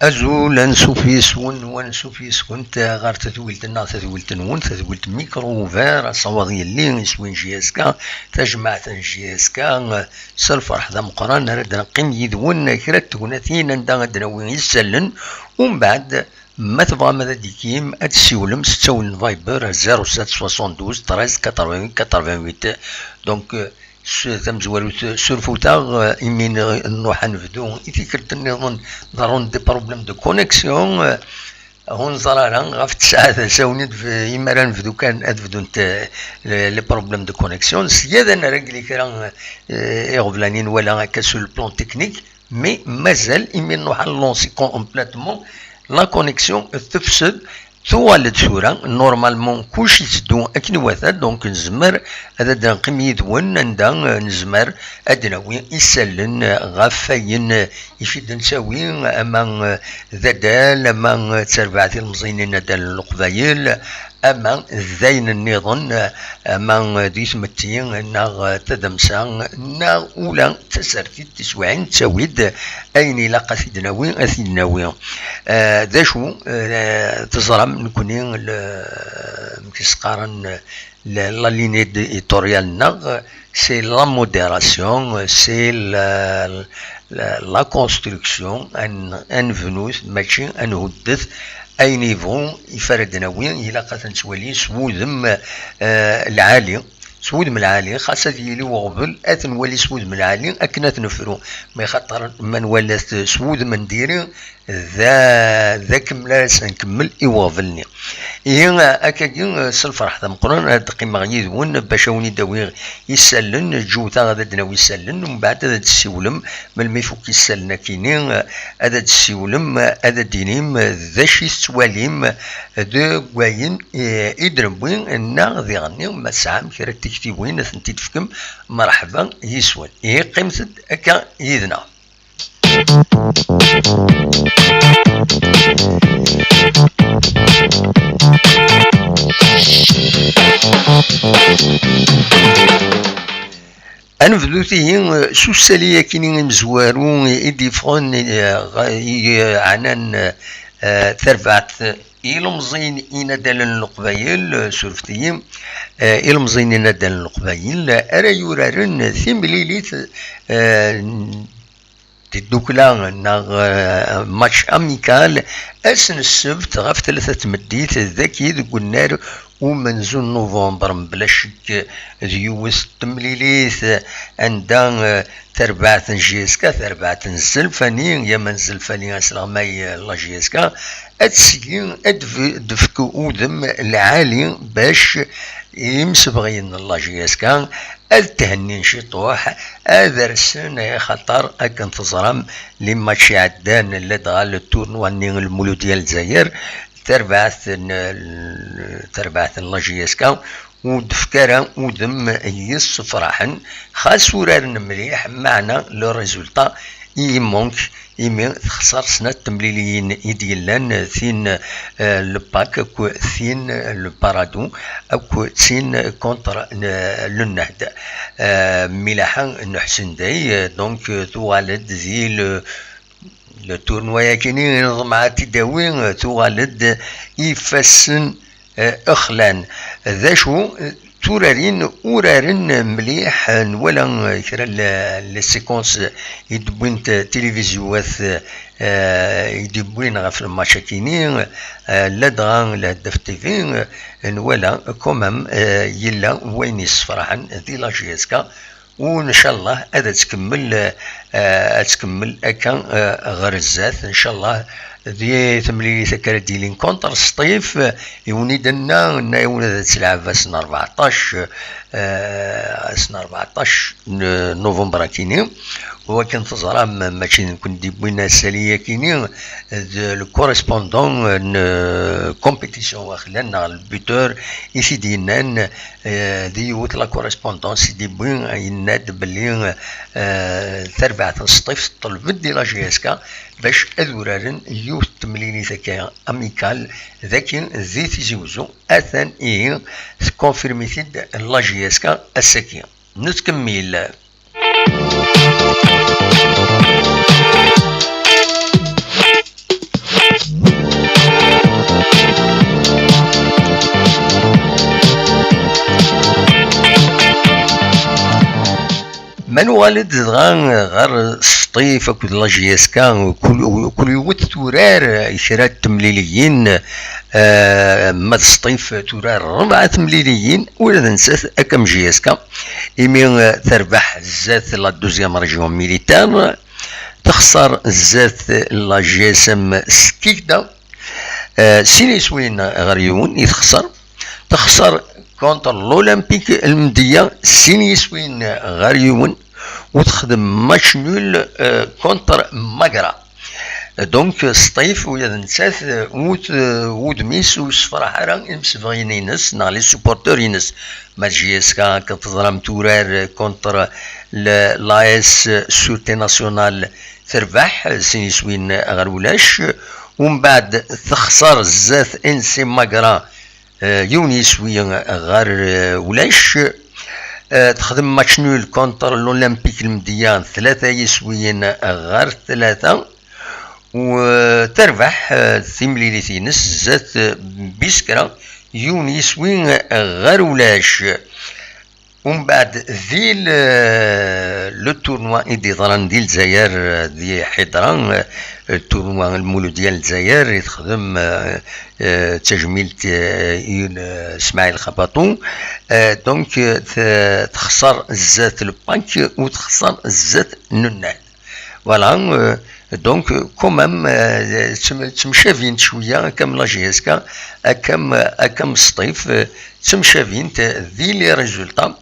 أزول أنسوف يسون وأنسوف يسون غار تثويلتنا تثويلت نون تثويلت ميكرو فار الصواغي اللي يسوين جياسكا تجمع جياسكا سالفرح ذا مقران رد نقيم يذون كرات تكوناتين عندها غدنا وين يسلن ومن بعد ما تبغى ماذا ديكيم أتسيولم ستاول فايبر 0772 13 88 88 دونك تمزوالو سورفوتا يمين نروح نفدو يفكرت النظام ضرون دي بروبليم دو كونيكسيون هون زرانا غاف تسعة ساونيت في يما نفدو كان ادفدو نتا لي بروبليم دو كونيكسيون سيادة انا راجلي كرا يغفلانين ولا هكا سو البلان تكنيك مي مازال يمين نروح نلونسي كومبليتمون لا كونيكسيون تفسد توالد صورة نورمالمون كلشي تدو أكن واثد دونك نزمر هذا نقيم يدون عندها نزمر أدناوي يسلن غفاين يفيد نساوي أما ذدال أما تربعتي المزينين دال القبايل أما ذاين النظام أما ديس متين ناغ تدمسا ناغ أولا تسرتي تسوعين تساويد أين لاقا ثيدناوي أثيدناوي ذا شو تزرم نكوني مكسقارن لا ليني إيتوريالنا سي لا موديراسيون سي لا كونستركسيون ان فنوث ماشي ان هدث اي نيفو يفردنا وين الا قد نتولي سوودم العالي سوودم العالي خاصة يلي وغبل اثنولي سوودم العالي اكنا تنفرو ما خاطر من ولات سوودم نديري ذا كملا سنكمل يوغفلني إيه أكاكي سالفرح ذا مقران هاد قيمة غيدون باش وني داوي يسلن الجوتا غادا دناوي يسلن ومن بعد هذا تسيولم من ما يفوك يسلنا كينين هذا تسيولم هذا دينيم ذا شي تواليم دو كواين يدربوين النا ذي غني وما سعام كرا تكتيبوين ثنتي تفكم مرحبا يسوال إيه قيمة أكا يدنا أنفذو تيه سوسالية كيني مزوارو إديفون عنان ثرفعت إلمزين إندال القبايل سورفتيم إلمزين إندال القبايل أرا يورارن ثمليليت دوكلا ناغ ماتش اميكال اسن السبت غاف 3 مديت ذاكي ذوك النار ومنزول نوفمبر بلا شك ديوس تمليليث عندها تربعة جيسكا تربعة الزلفاني يا من زلفاني اسلامي لا جيسكا اتسيين ادفك اودم العالي باش يمسبغين الله جيسكا التهنين شطوح أذرسن خطر أكن تزرم لما عدان اللي دغال التورنوا المولو ديال الجزائر تربعث اللاجيسكا ودفكرة ودم يس فرحا خاص ورارن مليح معنا لو ريزولطا يمونك يمين خسر سنة تمليليين يديلان ثين الباك أكو ثين البارادو أكو ثين كونتر للنهد ملاحا نحسن داي دونك توالد ذي لو تورنوايا كيني نظم تداوين توالد يفسن أخلان ذا شو تورارين ورارن مليح ولا كرا السيكونس يدبوين تلفزيوات يدبوين غف المشاكينين لا دغان لا دف تيفي ولا كومام يلا وين يصفرحن ذي لاجيسكا وان شاء الله هذا تكمل اكا غرزات ان شاء الله ذي ثملي ثكر ديلين كونتر سطيف يونيدنا نايونا تلعب سنة 14 سنة 14 نوفمبر كيني وكان تزرع ماشي نكون ديبوينا السالية كيني لو كوريسبوندون كومبيتيسيون واخلنا البيتور يسيدينان ديوت لا كوريسبوندون سيديبوين يناد بلي ثربعة سطيف طلب دي لا جيسكا باش أذورارن يوث تمليني ذكاء أميكال ذاكين ذي تزيوزو أثان إيه كونفيرميتيد لا جيسكا السكين نتكمل ما نوالد غير السطيف اكود لا جي اس كا كل يوت تورار كرا تمليليين ما السطيف تورار 4 تمليليين ولا ننسى اكم جي اس كا ايمي تربح الزات لا دوزيام ريجيون ميليتار تخسر الزات لا جي اس ام سكيكدا سيني سوين غريون يتخسر تخسر كونتر الاولمبيك المديه سيني سوين غريون وتخدم ماتش نول كونتر ماغرا دونك سطيف ويا نسات ودميس وصفر حرا المسفغين ينس نا لي سوبورتور ينس ما جي اس كا كتظلم تورار كونتر لا اس سورتي ناسيونال تربح سيني سوين غرولاش ومن بعد تخسر الزات انسي ماغرا يونيس وين غار ولاش تخدم ماتش نول كونتر الاولمبيك المديان 3 يسويين غار 3 وتربح ثمليلي نس زات بيسكرا يونيس وين غار ولاش ومن بعد ذي لو تورنوا دي ظران ديال الجزائر دي حضران التورنوا المولود ديال الجزائر يخدم تجميل اسماعيل خباطون دونك تخسر الزات البانك وتخسر الزات نونال فوالا دونك كومام تمشافين شويه كم لا جي اس كا كم سطيف تمشافين ذي لي ريزولطا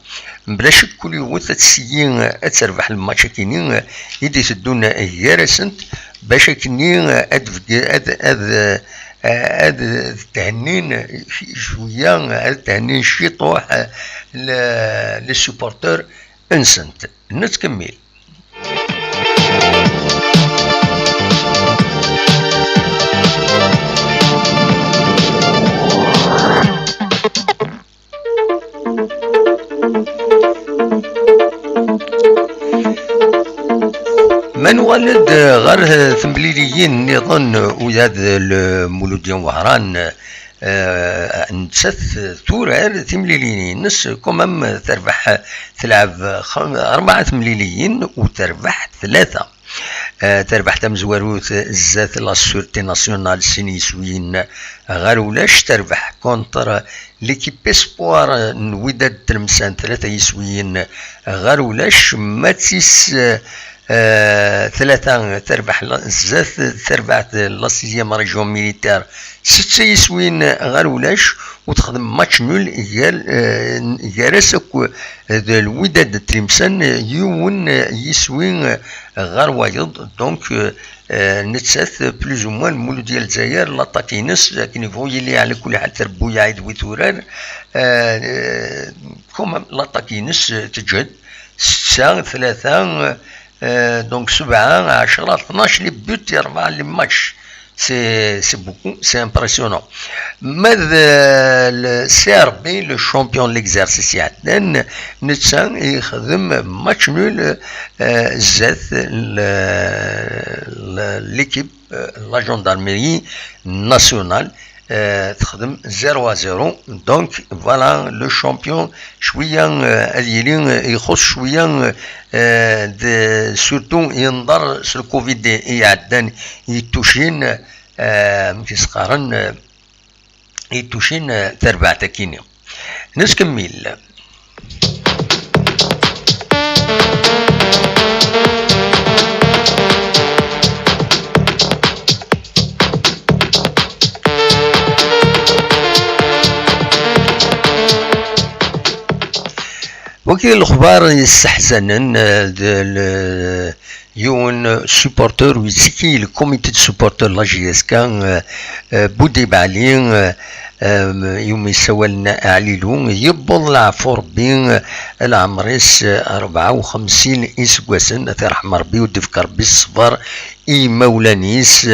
بلا شك كل يوم تسيين تربح الماتش كينين يدي تدون هي رسنت باش كني اد تهنين شويه تهنين شي طوح للسوبورتور انسنت نتكمل. من ولد غير ثمليليين نظن وياد المولود ديال وهران نسث تورار ثمليليين نس كومام تربح تلعب 4 ثمليليين وتربح 3 تربح تمزوروت الزات لا سورتي ناسيونال سينيسوين غير ولاش تربح كونتر ليكيب اسبوار نويداد تلمسان 3 يسويين غير ولاش ماتيس 3 تربح الزات تربحت لا سيزيام ريجيون ميليتار 6 يسوين غير ولاش وتخدم ماتش نول يارسك الوداد تلمسان يون يسوين غير وايض دونك نتساث بلوز او موان المولود ديال الجزائر لاطاكينس لكن يفوي اللي على كل حال تربو يعيد ويتورار كوم لاطاكينس تجهد 6 3 دونك 7 10 12 لي بوت 4 لي ماتش سي بوكو سي امبرسيونون. ماذا السي ار بي لو شامبيون ليكزارسيس يعدن نتسان يخدم ماتش نول زات ليكيب لا جوندارميري ناسيونال تخدم 0-0 دونك فوالا لو شامبيون شويه هذيلي يخص شويه سورتو ينظر سو الكوفيد يعدان يتوشين كيسقارن يتوشين تربع تكيني نسكمل. وكي الاخبار يستحزنن يون سوبورتور ويسكي الكوميتي سوبورتور لا جي اس كان بوديب عليه يوم يسولنا عليلو يبض العفور بين العمريس 54 اسكواسن ترحم ربي ودفكر بالصفر اي مولانيس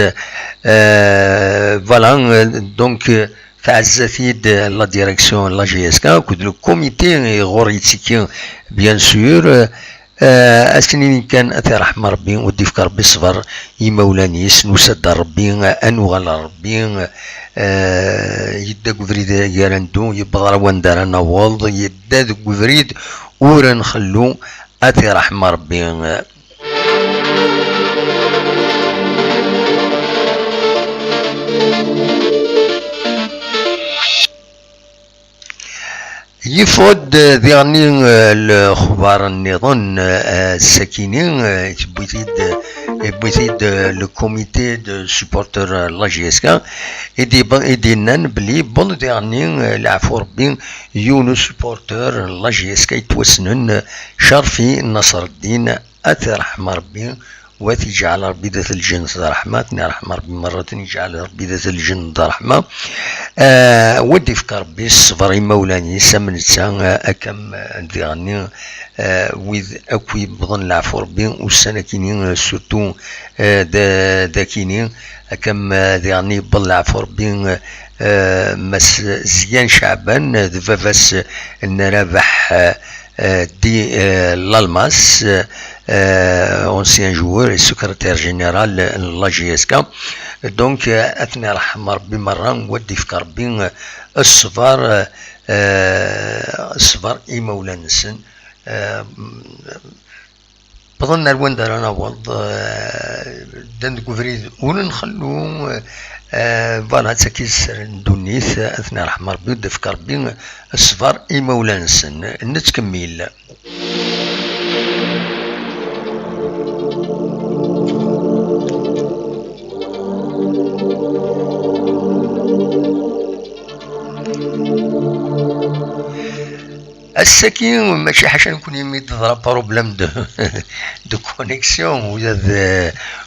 فوالا دونك فعزتيد لا ديريكسيون لا جي اس كا كود لو كوميتي غوريتيكي بيان سور اسنين كان اثر رحمه ربي ودي فكر ربي صبر يمولانيس نسد ربي انوغل ربي يدا كفريد ياراندو يبغى روان دار نواض يدا كفريد ورا نخلو أتي رحمة ربي. يفود ذيعني الخبار النظام الساكنين بويتيد لو كوميتي دو سوبورتور لا جي اس كا يدينا بلي بون ذيعني العفو ربي يونو سوبورتور لا جي اس كا يتوسنن شرفي نصر الدين أتي رحمة ربي واتي جعل ربي ذات الجنة رحمتني رحمة ربي مرة يجعل ربي ذات الجنة رحمة. ودي فكر ربي الصبر مولاني سمنتا أكم ديغني ويذ أكوي بضن العفو ربي والسنة كينين سورتو داكينين أكم ديغني بضن العفو ربي مس زيان شعبان دفافاس النرابح دي l'Almas, ancien joueur et secrétaire général de la GSK. Donc, أثناء رحمة ربي مرة ودي فكر ربي الصفار إيمولا نسن بظن الوان دارانا وض دندكوفريد ونخلو فوالا تسكيز ندونيث أثناء رحمة ربي ودي فكر ربي الصفار إيمولا نسن نتكمل. الساكن ماشي حاجه نكون يميت بروبليم دو كونيكسيون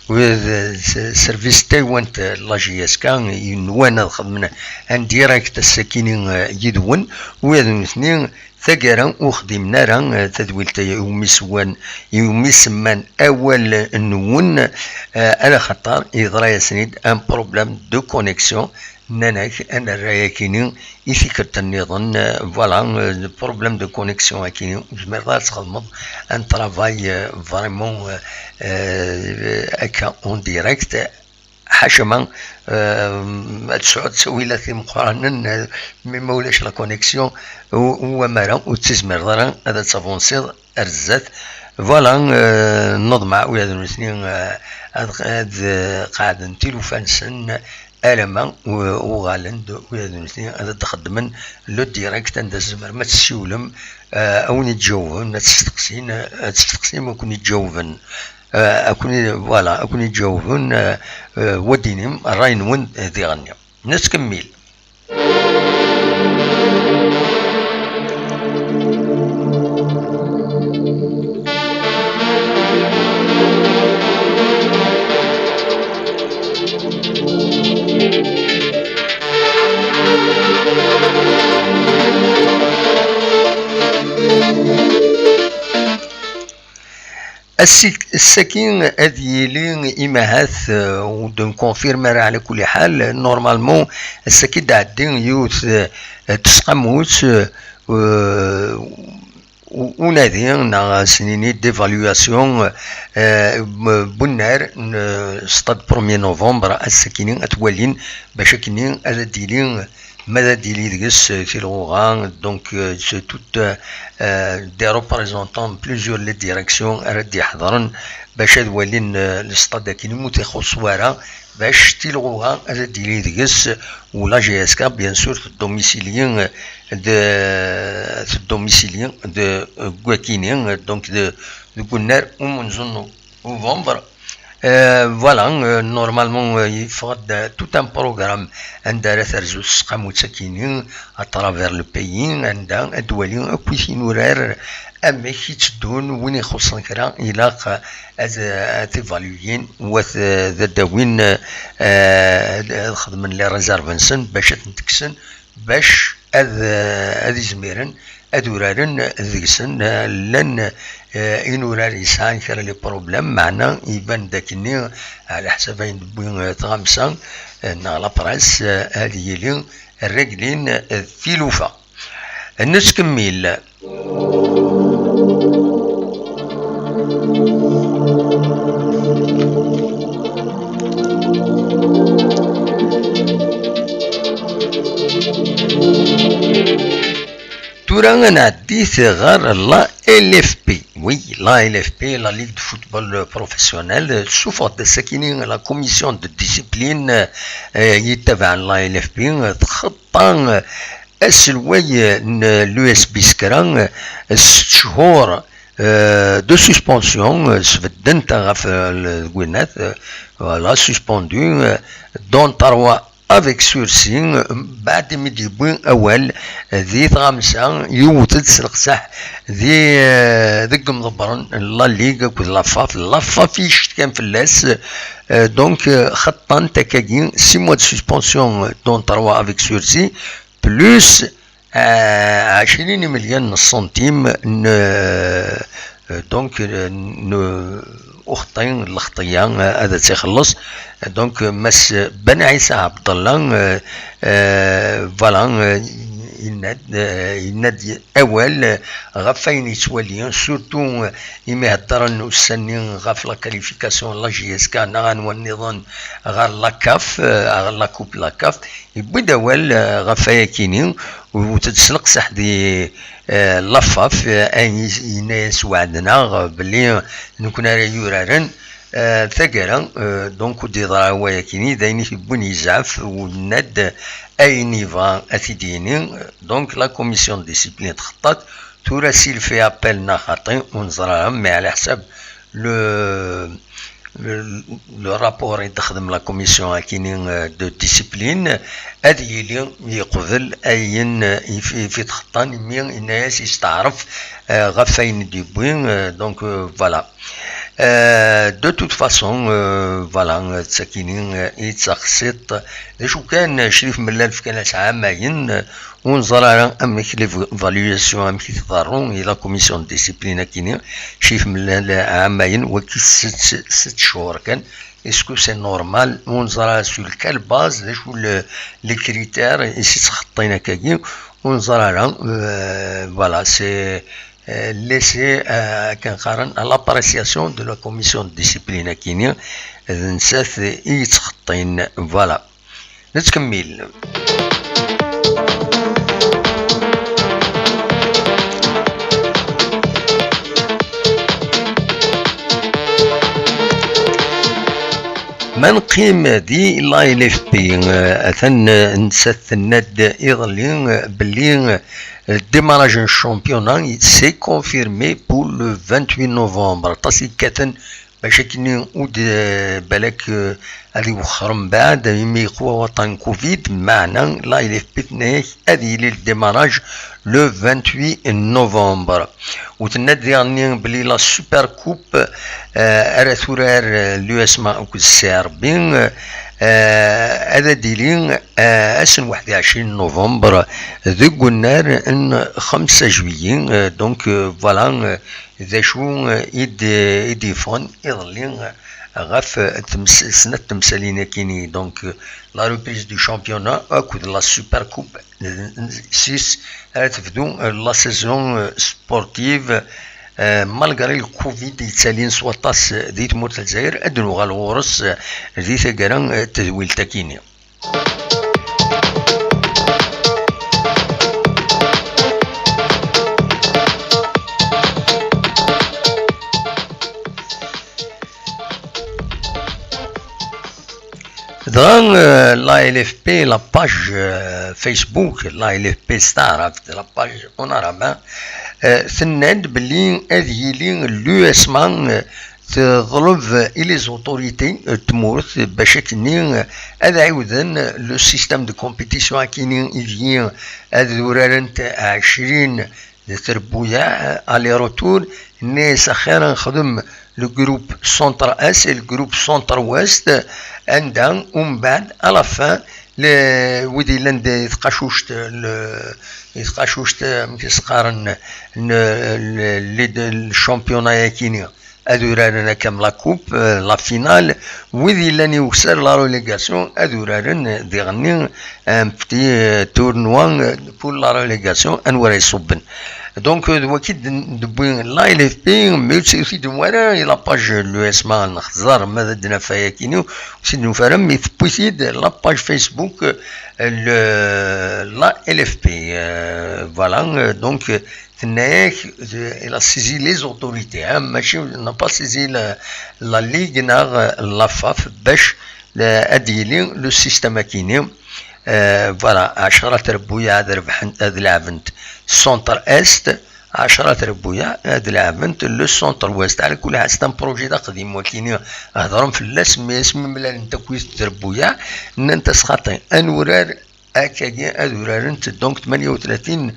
وذ سيرفيس تايوانت لا جي اس كان ينوانا خدمنا ان ديريكت الساكنين يدون وهذو الاثنين ثقرا وخدمنا راه تدويل يومي سوان يومي سمان اول نون على خطر يضرا سنيد ان بروبليم دو كونيكسيون ناناك انا رايكيني يفكرت النظام فوالا بروبليم دو كونيكسيون كاينين جميع تخدم ان ترافاي فريمون هكا اون ديريكت حاشما تسعود سويلات مقارنة مما ولاش لا كونيكسيون هو مرا وتزمر ضرا هذا تافونسي ارزات فوالا نضمع وهذا المسنين هذا قاعد نتيلوفان سن ألما وغالند وهذا المسنين هذا تخدمن لو ديريكت عند الزمر ما تسيولم أو نتجاوبن ما تستقسين ما كون يتجاوبن أكون فوالا أكون يتجاوبن ودينهم راين ون ذي غنيا نتكمل. الساكن هذه إماهات ودون كونفيرمر على كل حال نورمالمون الساكن داعدين يوث تسقموت ونادين سنيني ديفالواسيون بنار ستاد 1 نوفمبر الساكنين اتوالين باش كنين على ديلين ماذا ديلي ديس في الغوغان دونك سي توت دي ريبريزونطون بليزيور لي ديريكسيون راه يحضرن باش هادوالين الستاد كاين متخصوره باش تيلغوها هذا ديلي ديس ولا جي اس كا بيان سور في الدوميسيليين في الدوميسيليين دو غواكينين دونك دو كونار ومنظن نوفمبر. فوالا نورمالمون يفقد توت ان بروغرام عندها ثرزو السقام وتساكينين اترافير لو بيين عندها ادوالي اكويسين ورار اما كي تدون وين يخص كرا الى تيفالوين وذا داوين خدمن لي ريزيرفنسن باش تنتكسن باش هذه زميرن ادورارن ذيسن لن ينورار يسان كرا لي بروبليم معنا يبان داكني على حسابين بوين تغمسان نا لا بريس هذه لي الرجلين في لوفا نتكمل. تورا نعديت غير لا LFP, oui, la LFP, la Ligue de football professionnel, sous forme de sakinin, la commission de discipline يتبع la LFP تخطى السلوي l'USB سكران 6 شهور de suspension سفدنت غف الوينات voilà suspendu dont 3 avec sursis بعد ما يجيبون اول ذي خمسه يوتد سلقسح ذي مضبرن لا ليغا كود لافاف يشت كان في اللاس دونك خطان تكاكين 6 mois de suspension dont 3 avec sursis بلوس 20 مليون سنتيم دونك اختين الخطيان هذا تيخلص دونك مس بن عيسى عبد الله فوالا يناد اول غفاين يتواليان سورتو يما هضرن السنين غاف لا كاليفيكاسيون لا جي اس كا نغان والنظام غار لا كاف غار لا كوب لا كاف يبدا اول غفايا كينين وتتسلق سحدي لفاف يناس وعدنا بلي نكون يورارن ثقرا دونك دي ضراويا كيني دايني في بني زعف وناد اي نيفا اثيديني دونك لا كوميسيون ديسيبلين تخطط تراسل في ابل نخاطي ونزرها مي على حساب لو رابور يتخدم لا كوميسيون كاينين دو ديسيبلين هذه اللي يقبل اين في تخطان مين الناس يستعرف غفاين ديبوين دونك فوالا de toute façon فوالا تساكينين يتسخصت شو كان شريف ملال في كان عامين ونزرع امك ليفالياسيون امك تضرون الى كوميسيون ديسيبلين كاينين شريف ملال عامين وكي 6 شهور كان اسكو سي نورمال ونزرع سول كال باز شو لي كريتير يتخطينا كاين ونزرع فوالا سي laissé كنقارن à l'appréciation de la commission de discipline كاينين نسات يتخطين فوالا نتكمل من قيم دي لا ال اف بي اثن نسات الناد يظلين باللي الديماراج الشامبيونان سي كونفيرمي بور لو 28 نوفمبر تاسي كاتن باش كيني ود بالك هذه وخر من بعد يمي قوى وطن كوفيد معنا لا ال اف بي تناهي هذه الديماراج لو 28 نوفمبر وتنادي يعني بلي لا سوبر كوب ارا ثورار لو اسما او السربين هذا ديلين اسن 21 نوفمبر ذو قلنا ان 5 جويي دونك فوالا ذا شو يديفون يظلين غاف سنة التمثالين كيني دونك لا ريبريز دو شامبيونا اكود لا سوبر كوب 6 تبدو لا سيزون سبورتيف مالغري الكوفيد يتسالين سواطاس ذي تموت الجزائر ادنو غالغورس ذي ثقران تدويل تاكيني dans la LFP, la page Facebook, la LFP Star, la page en arabe, ثناد بلي هذه لي اسمان تطلب الى زوتوريتي تمورث باش كني هذا عاودا لو سيستيم دو كومبيتيسيون كاينين يجي هذا دوران تاع 20 تربويا الي روتور ناس اخيرا نخدم لو جروب سونتر اس الجروب سونتر ويست عندها ومن بعد على فان ودي لاند يتقاشوشت مكيسقارن الشامبيونا كينيا ادورارن كام لا كوب لا فينال وذي لاني وكسر لا ريليغاسيون ادورارن ديغني بتي تورنوا بور لا ريليغاسيون انورا يصبن دونك وكيد دبوين لا إل إف بي مي سي دوارا لا باج لو اسمها نخزار ماذا دنا فيا كينو سيد نفرم مي ثبوسيد لا باج فيسبوك لا إل إف بي فوالا دونك تناك il a saisi les autorités ماشي n'a pas saisi la ligue نا la FAF باش اديلي لو سيستم كيني فوالا 10 ربويا هذا ربحن هذا لعبنت سونتر است 10 ربويا هذا لعبنت لو سونتر ويست على كل حال ستان بروجي دا قديم ولكن هضرهم في الاسم اسم ملا انت كويس ربويا ان انت سخاطي انورار اكاكي انورار انت دونك 38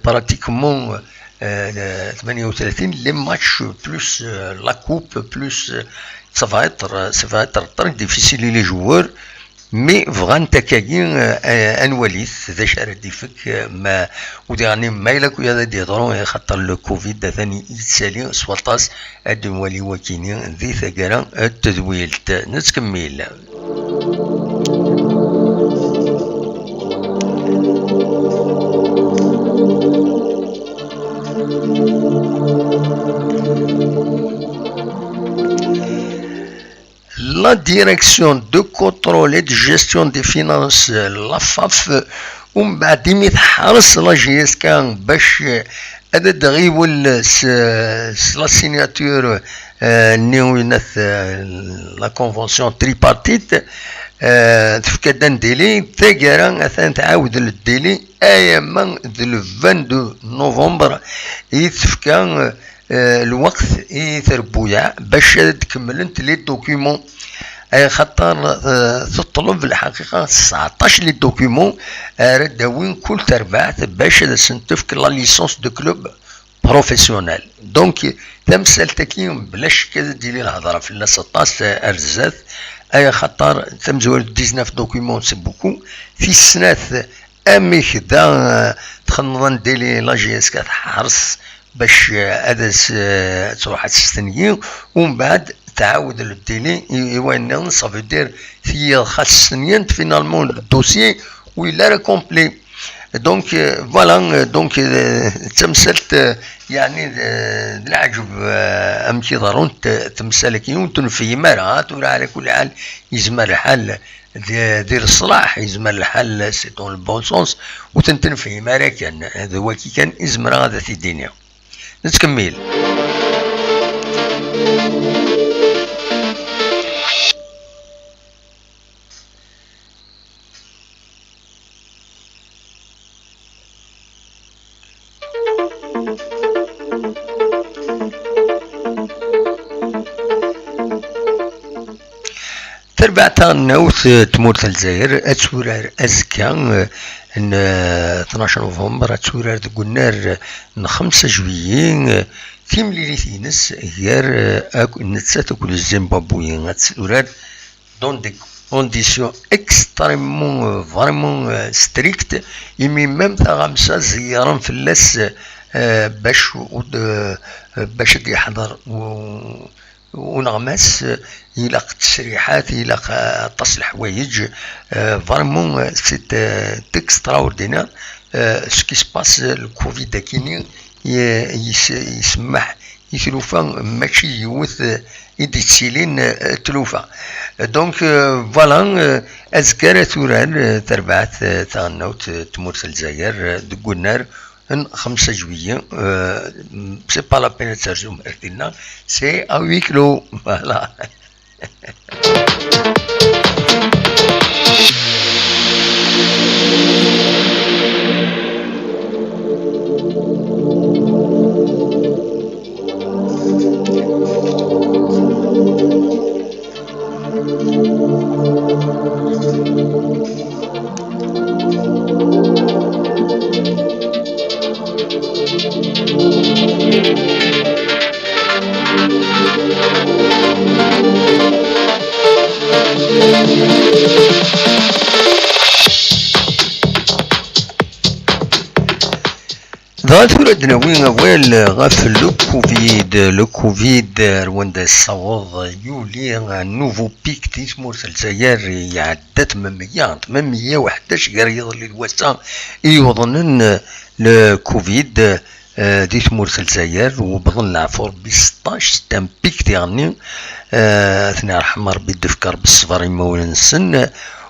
براتيكمون 38 لي ماتش بلوس لا كوب بلوس ça va être très difficile les joueurs مي فغان تكاين انوليث ذا شارد ديفك ما وديعني مايلك ويا دي ضرون خاطر لو كوفيد ثاني يتسالي سوالطاس ادوالي وكيني ذي ثقرا التدويلت نتكمل La direction de contrôle et de gestion des finances la FAF ومن بعد يتحرص لا جي اس كان باش هذا دغيول لا سيناتور نيوناث لا كونفونسيون تريبارتيت تفكدان ديلي تاكارا اثان تعاود للديلي اياما دو 22 نوفمبر يتفكا الوقت يتربويا باش تكملنت لي دوكيومون خاطر تطلب في الحقيقه 19 لي دوكيومون رداوين كل تربعت باش تنتفك لا ليسونس دو كلوب بروفيسيونيل دونك تمثل تكيم بلاش كذا ديري الهضره في 16 ارزاث اي خاطر تمزول 19 دوكيومون سي بوكو في السنات امي كدا تخنضن ديلي لا جي اس كتحرص باش هذا تروح تستنيو ومن بعد تعاود للديلي يوانن صافي دير في خاص سنين فينالمون الدوسيي ويلا راه كومبلي دونك فوالا دونك تمثلت يعني العجب ام كي ضرون تمثلك يوم تنفي مرة تورا على كل حال يزمر الحال دير الصلاح يزمر الحال سي دون البون سونس وتنتنفي مرة كان هذا هو كي كان يزمر هذا في الدنيا نتكمل تربعتها نوث تمورت الجزائر اتسورار ازكا 12 نوفمبر اتسورار تقولنا 5 جويين في مليليثينس غير نتسات كل الزيمبابويين اتسورار دون دي كونديسيون اكستريمون فريمون ستريكت يمي ميم تا غمسة زيارا في اللاس باش يحضر ونغمس الى التسريحات الى تصل حوايج فريمون سي اكستراوردينير سكي سباس الكوفيد كيني يسمح يتلوفا ماشي يوث يدي تسيلين تلوفا دونك فوالا ازكار ثوران تربعت تغنوت تمورت الجزائر دقولنا 5 جوية سي با لا بين ترجم ارتينا سي ا 8 كيلو فوالا ظهرت دناوين أول غاف لو كوفيد رواندا الصوض يولي نوفو بيك تيسمورت الجزائر يعدت من 111 غير يظل الوسام يظنن الكوفيد دي تمورت الجزائر وبظن العفور ب 16 ستان بيك ديغني ثنا رحم ربي تفكر بالصفر يمول السن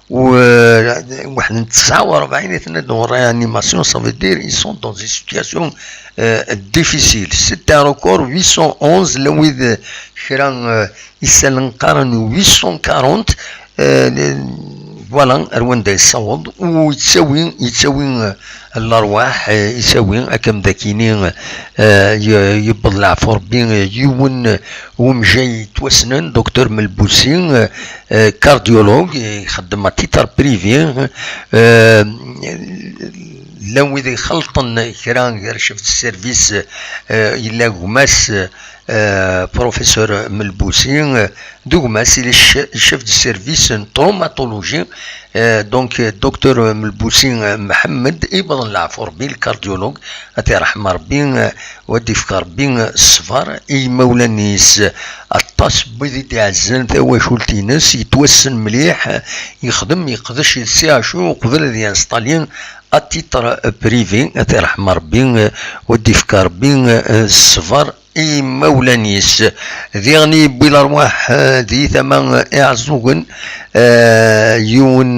واحد من 49 ثنا دون ريانيماسيون سا في دير ils sont dans une situation difficile. C'est un record 811 لويد كرا يسال نقارن 840 فوالا رواندا يصوت ويتساوي الارواح يساوي اكم ذاكيني يبض العفور بين يون ومجاي يتوسنن دكتور ملبوسي كارديولوج يخدم تيتر بريفي لو إذا خلطن كران غير شفت السيرفيس إلا قماس بروفيسور ملبوسي دوغماس إلى شفت السيرفيس تروماتولوجي دونك دكتور ملبوسي محمد إبن العفور بي الكارديولوج أتي رحمة ربي ودي فكر ربي الصفار إي مولانيس الطاس بيدي تعزن ثوا شولتينس يتوسن مليح يخدم يقدش يسياشو قبل ديال ستالين التيتر بريفي أتي رحمة ربي ودي فكر ربي الصفار اي مولانيس ذيغني بالارواح ذي ثمن اعزوغن يون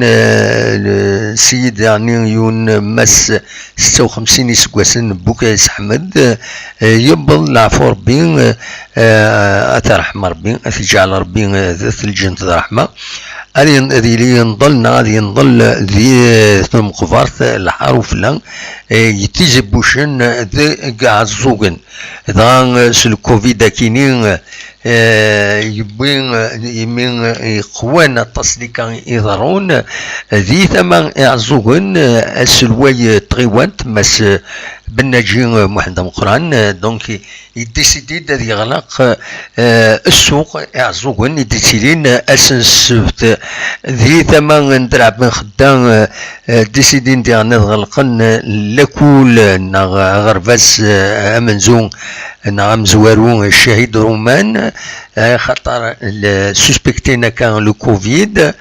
سيد يعني يون مس 56 سكواسن بوكايس احمد يبل العفو ربي اترحم ربي اتجعل ربي ذات الجنة الرحمة هذه اللي ينضلنا هذه ينضل ذي ثم قفارت الحروف لان يتجبوشن ذي قاع الزوغن ذا الكوفيد كينين يبين يمين قوانا التصلي كان يضرون ذي ثمن يعزوغن السلوي تغيوانت مس بالنجي محمد مقران دونك يديسيدي دا يغلق السوق يعزوغن يديسيدين اسنس ذي ثمن ندرع بن خدام ديسيدين ديالنا غلقن لكول غرفاس امنزون نعم زوارون الشهيد رومان خطر سوسبكتينا كان لو كوفيد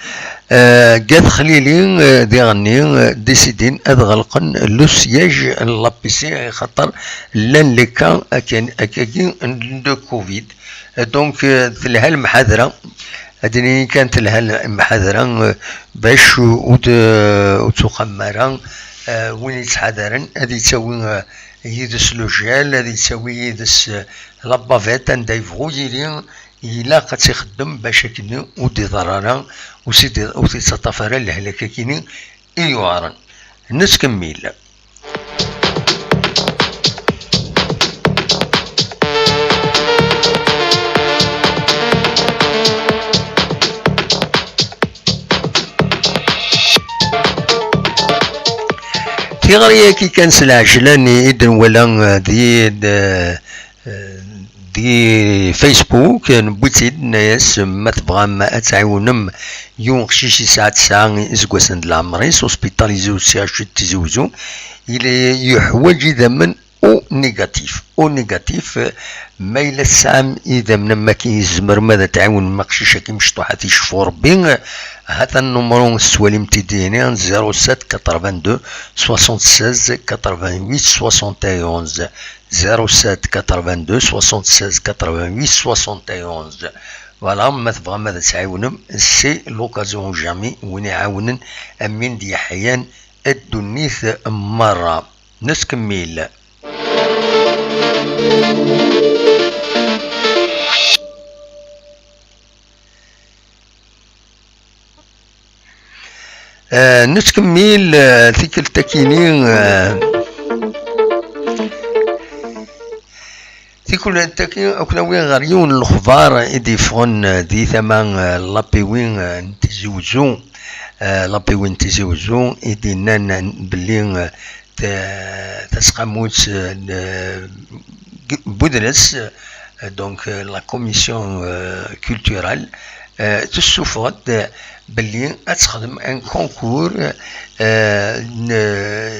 قاد خليلين ديغني ديسيدين ادغلقن لو سياج لابيسي خطر لان لي كان اكاكين دو كوفيد دونك لها المحاضره هذه كانت لها المحاضره باش وتخمرا وين يتحضرن هذه تسوي يدس لوجيال هذه تسوي يدس لابافيت عندها يفغويلين إلا قد تخدم باش كني ودي ضررا وسيدي تطفر الهلاكة كيني إيوارن نسكمل في غرية كي كان سلعجلاني إذن ولا دي فيسبوك نبوتيد ناس ما تبغى ما تعاونم يوم خشيشي ساعة إزقواسن العمريس هوسبيتاليزيو سياش تزوزو إلي يحوج إذا من او نيجاتيف ما إلا السام إذا من ما كيزمر ماذا تعاون مقشيشة كي مشطوحات يشفو ربي هذا النمرو السوالي امتديني 07 82 76 88 71 07 82 76 88 71 فوالا ما تبغى ماذا تعاونم سي لوكازيون جامي وين يعاونن امين دي حيان الدنيث مرة نسكمل نسكمل ثيك التكينين تيكون التكين أكنوين غريون الخبار إدي فون دي ثمان لابيوين تزوجون لابيوين تزوجون إدي نان بلين تسقموت بودرس دونك لا كوميسيون كولتورال تسوفرت بلي اتخدم ان كونكور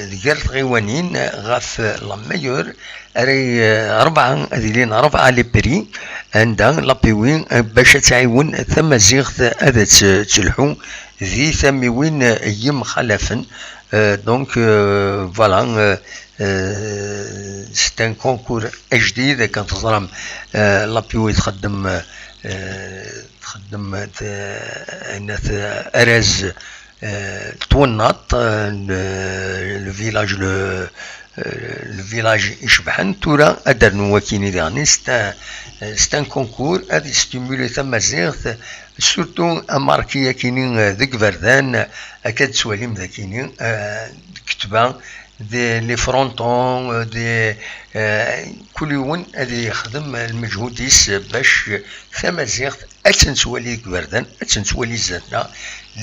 ديال غيوانين غاف لا ميور ري أربعة لي بري عندها لابيوين باش تعاون ثم زيغت هذا تلحو ذي ثميوين يم خلفن دونك فوالا ستان كونكور جديد كنتظرم لابيو يتخدم تخدم أراز توناط الفيلاج الفيلاج يشبحن تورا أدرنو وكيني ديغني ستان كونكور هادي ستيمولي تمازيغت سورتو أماركيا كيني ذيك فردان أكاد سواليم ذاكيني كتبان دي لي فرونطون دي كل يوم هادي يخدم المجهوديس باش تمازيغت أتنسوالي ذيك فردان أتنسوالي زاتنا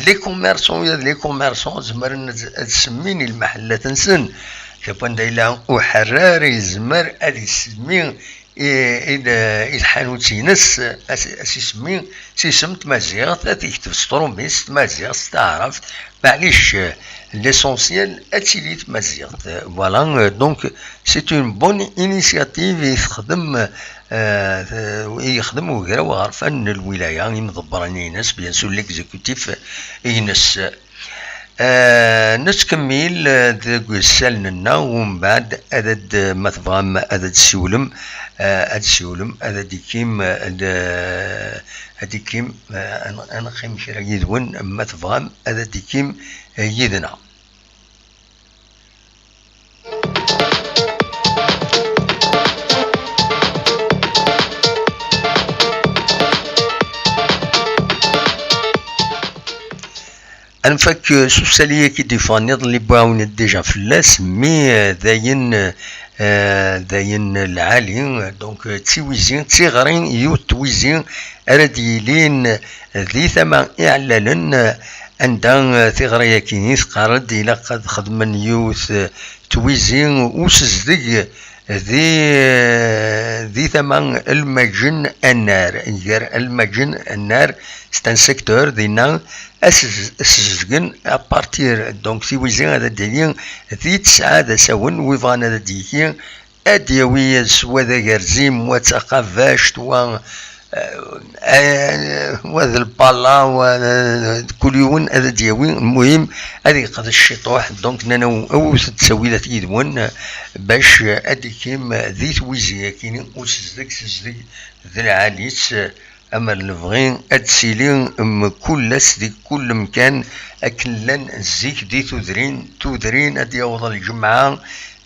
لي كوميرسون لي كوميرسون زمرن تسميني المحلات نسن كابون دايلا وحراري زمر ادي يسمي الحانوت ينس اسيسمي سيسم تمازيغ تيكتب ستروميس تمازيغ تعرف معليش ليسونسيال اتيلي تمازيغ فوالا دونك سي اون بون انيسياتيف يخدم وكرا وعرفان الولايه يمضبران ينس بيان سور ليكزيكوتيف ينس نتكمل ذاك سالنا ومن بعد أدد ما تفهم أدد سيولم أدد كيم أنا خيم كرا يدون ما تفهم أدد كيم يدنا انفك سوساليه كي ديفانيض اللي باون ديجا فلاس مي داين العالي دونك تيويزين تيغرين يوت تويزين رديلين ذي ثما اعلان عندها تيغريا كينيس قارد الى قد خدمن يوث تويزين وسزدق ذي ثمن المجن النار غير المجن النار ستان سيكتور دينا اسزقن ابارتير دونك في ويزين هذا ديالين ذي تسعة ساون ويفان هذا ديكي اديوي سوا ذا غرزيم وتقافاش توا وهذا البالا وكل يوم هذا دياوي المهم هذه قد الشطوح دونك نانا او تسوي ذات يدون باش هذه كيم ذي تويزي كاين وسزدك ذي العاليس اما الفغين ادسيلين كل سدي كل مكان اكلن الزيك دي تودرين ادي يوض الجمعه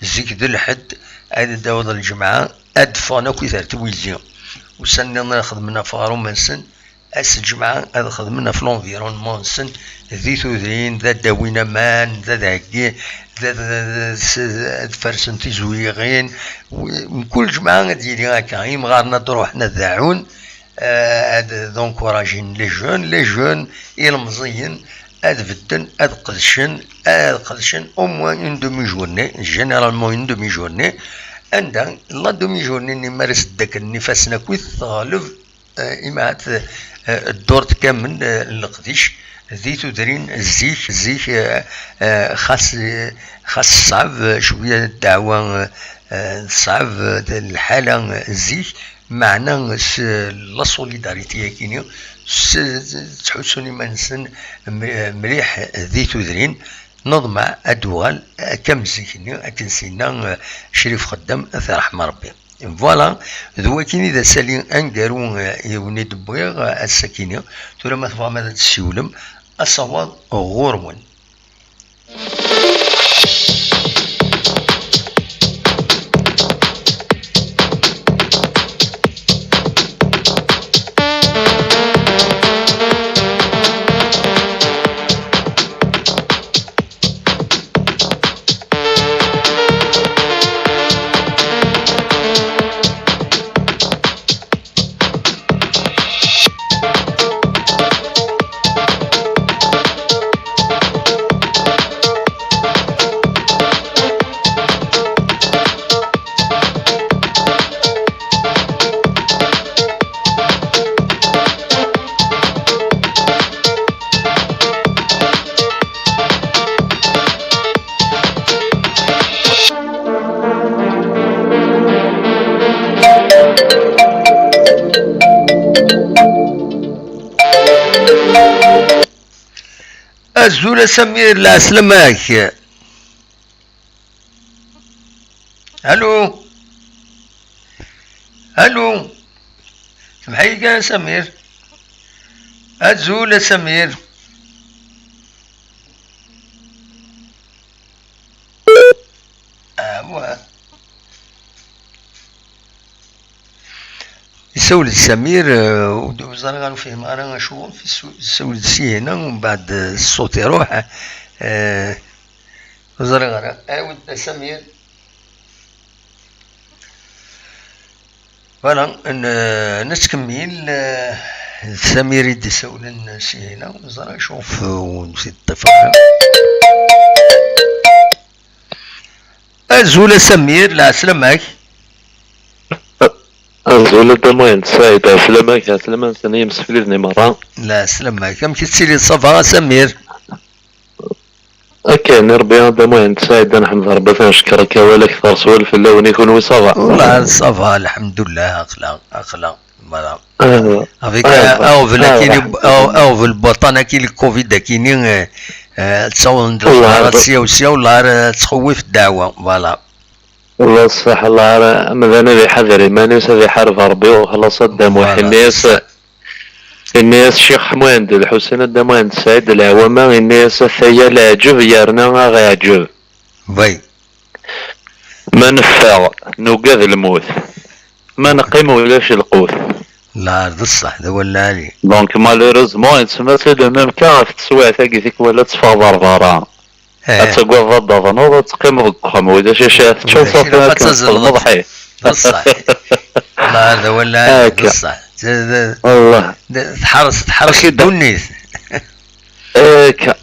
الزيك ذي الحد ادي يوض الجمعه ادفانا كثر تويزي وسننا ناخذ منها فارو منسن اس الجمعه هذا خدمنا في لونفيرونمون سن ذي ثودرين ذا داوينا مان ذا ذاكي ذا فرسنتي زويغين كل جمعه ديالي هكا يمغارنا تروحنا ذاعون دونك وراجين لي جون يلمزيين ادفدن ادقدشن او موان اون دومي جورني جينيرالمون اون دومي جورني عندها لا دومي جورني اللي مارس داك النفاس ناكويت غالب إمات الدور كامل القديش ذي تدرين الزيك خاص صعب شوية الدعوة صعب الحالة الزيك معنى لا سوليداريتي كينيو تحسوني منسن مليح ذي تدرين نضمع أدوال كم زيكني أكنسينا شريف خدام أثر رحمة ربي فوالا ذو كيني إذا سالين أنقارو يوني دبويغ السكينة ترى ما تفهم هذا السيولم الصواب غورمون الزول سمير العسلماك الو الو، سمحيلي يا سمير، اتزول يا سمير. يسول سمير وزارة غانو فيهم انا شغل في يسول سي هنا ومن بعد الصوت يروح. وزارة غانا ود سمير. فوالا نتكمل. سمير يدي سول سي هنا وزارة نشوف ونسيت الطفل. زول سمير، لا سلامك. زول الدموين سعيد سلامك سلامة ثانية مسفليني مرة. لا سلامك، كم كتسيري صفا سمير؟ كاين ربي الدموين سعيد نحمد ربي نشكرك ولا كثر سوالف الا وين يكون وصفا. والله صفا الحمد لله. اخلاق فوالا. افيك أيوة. او في البطانه كاين الكوفيد كاينين تصون ندير سيا ولا تخوف الدعوه فوالا. والله الصح الله ماذا ذي حذري مانيس ذي حرف ربي وخلاص الدموح الناس شيخ حمواند الحسين الدموين سعيد العوامة الناس ثيا العجب يارنا غيعجب وي ما نفع نوقاذ الموت ما نقيم ولاش القوت. لا هذا الصح، هذا ولا علي. دونك مالوريزمون تسمى لو ميم كا في التسواع تاكيتك ولا تفاضر ضرا تقوى ضد ظنوض تقيم غكم وإذا شاشات تشوف صوتك مضحي بصح. لا هذا ولا علي بصح. والله تحرس الدنيس.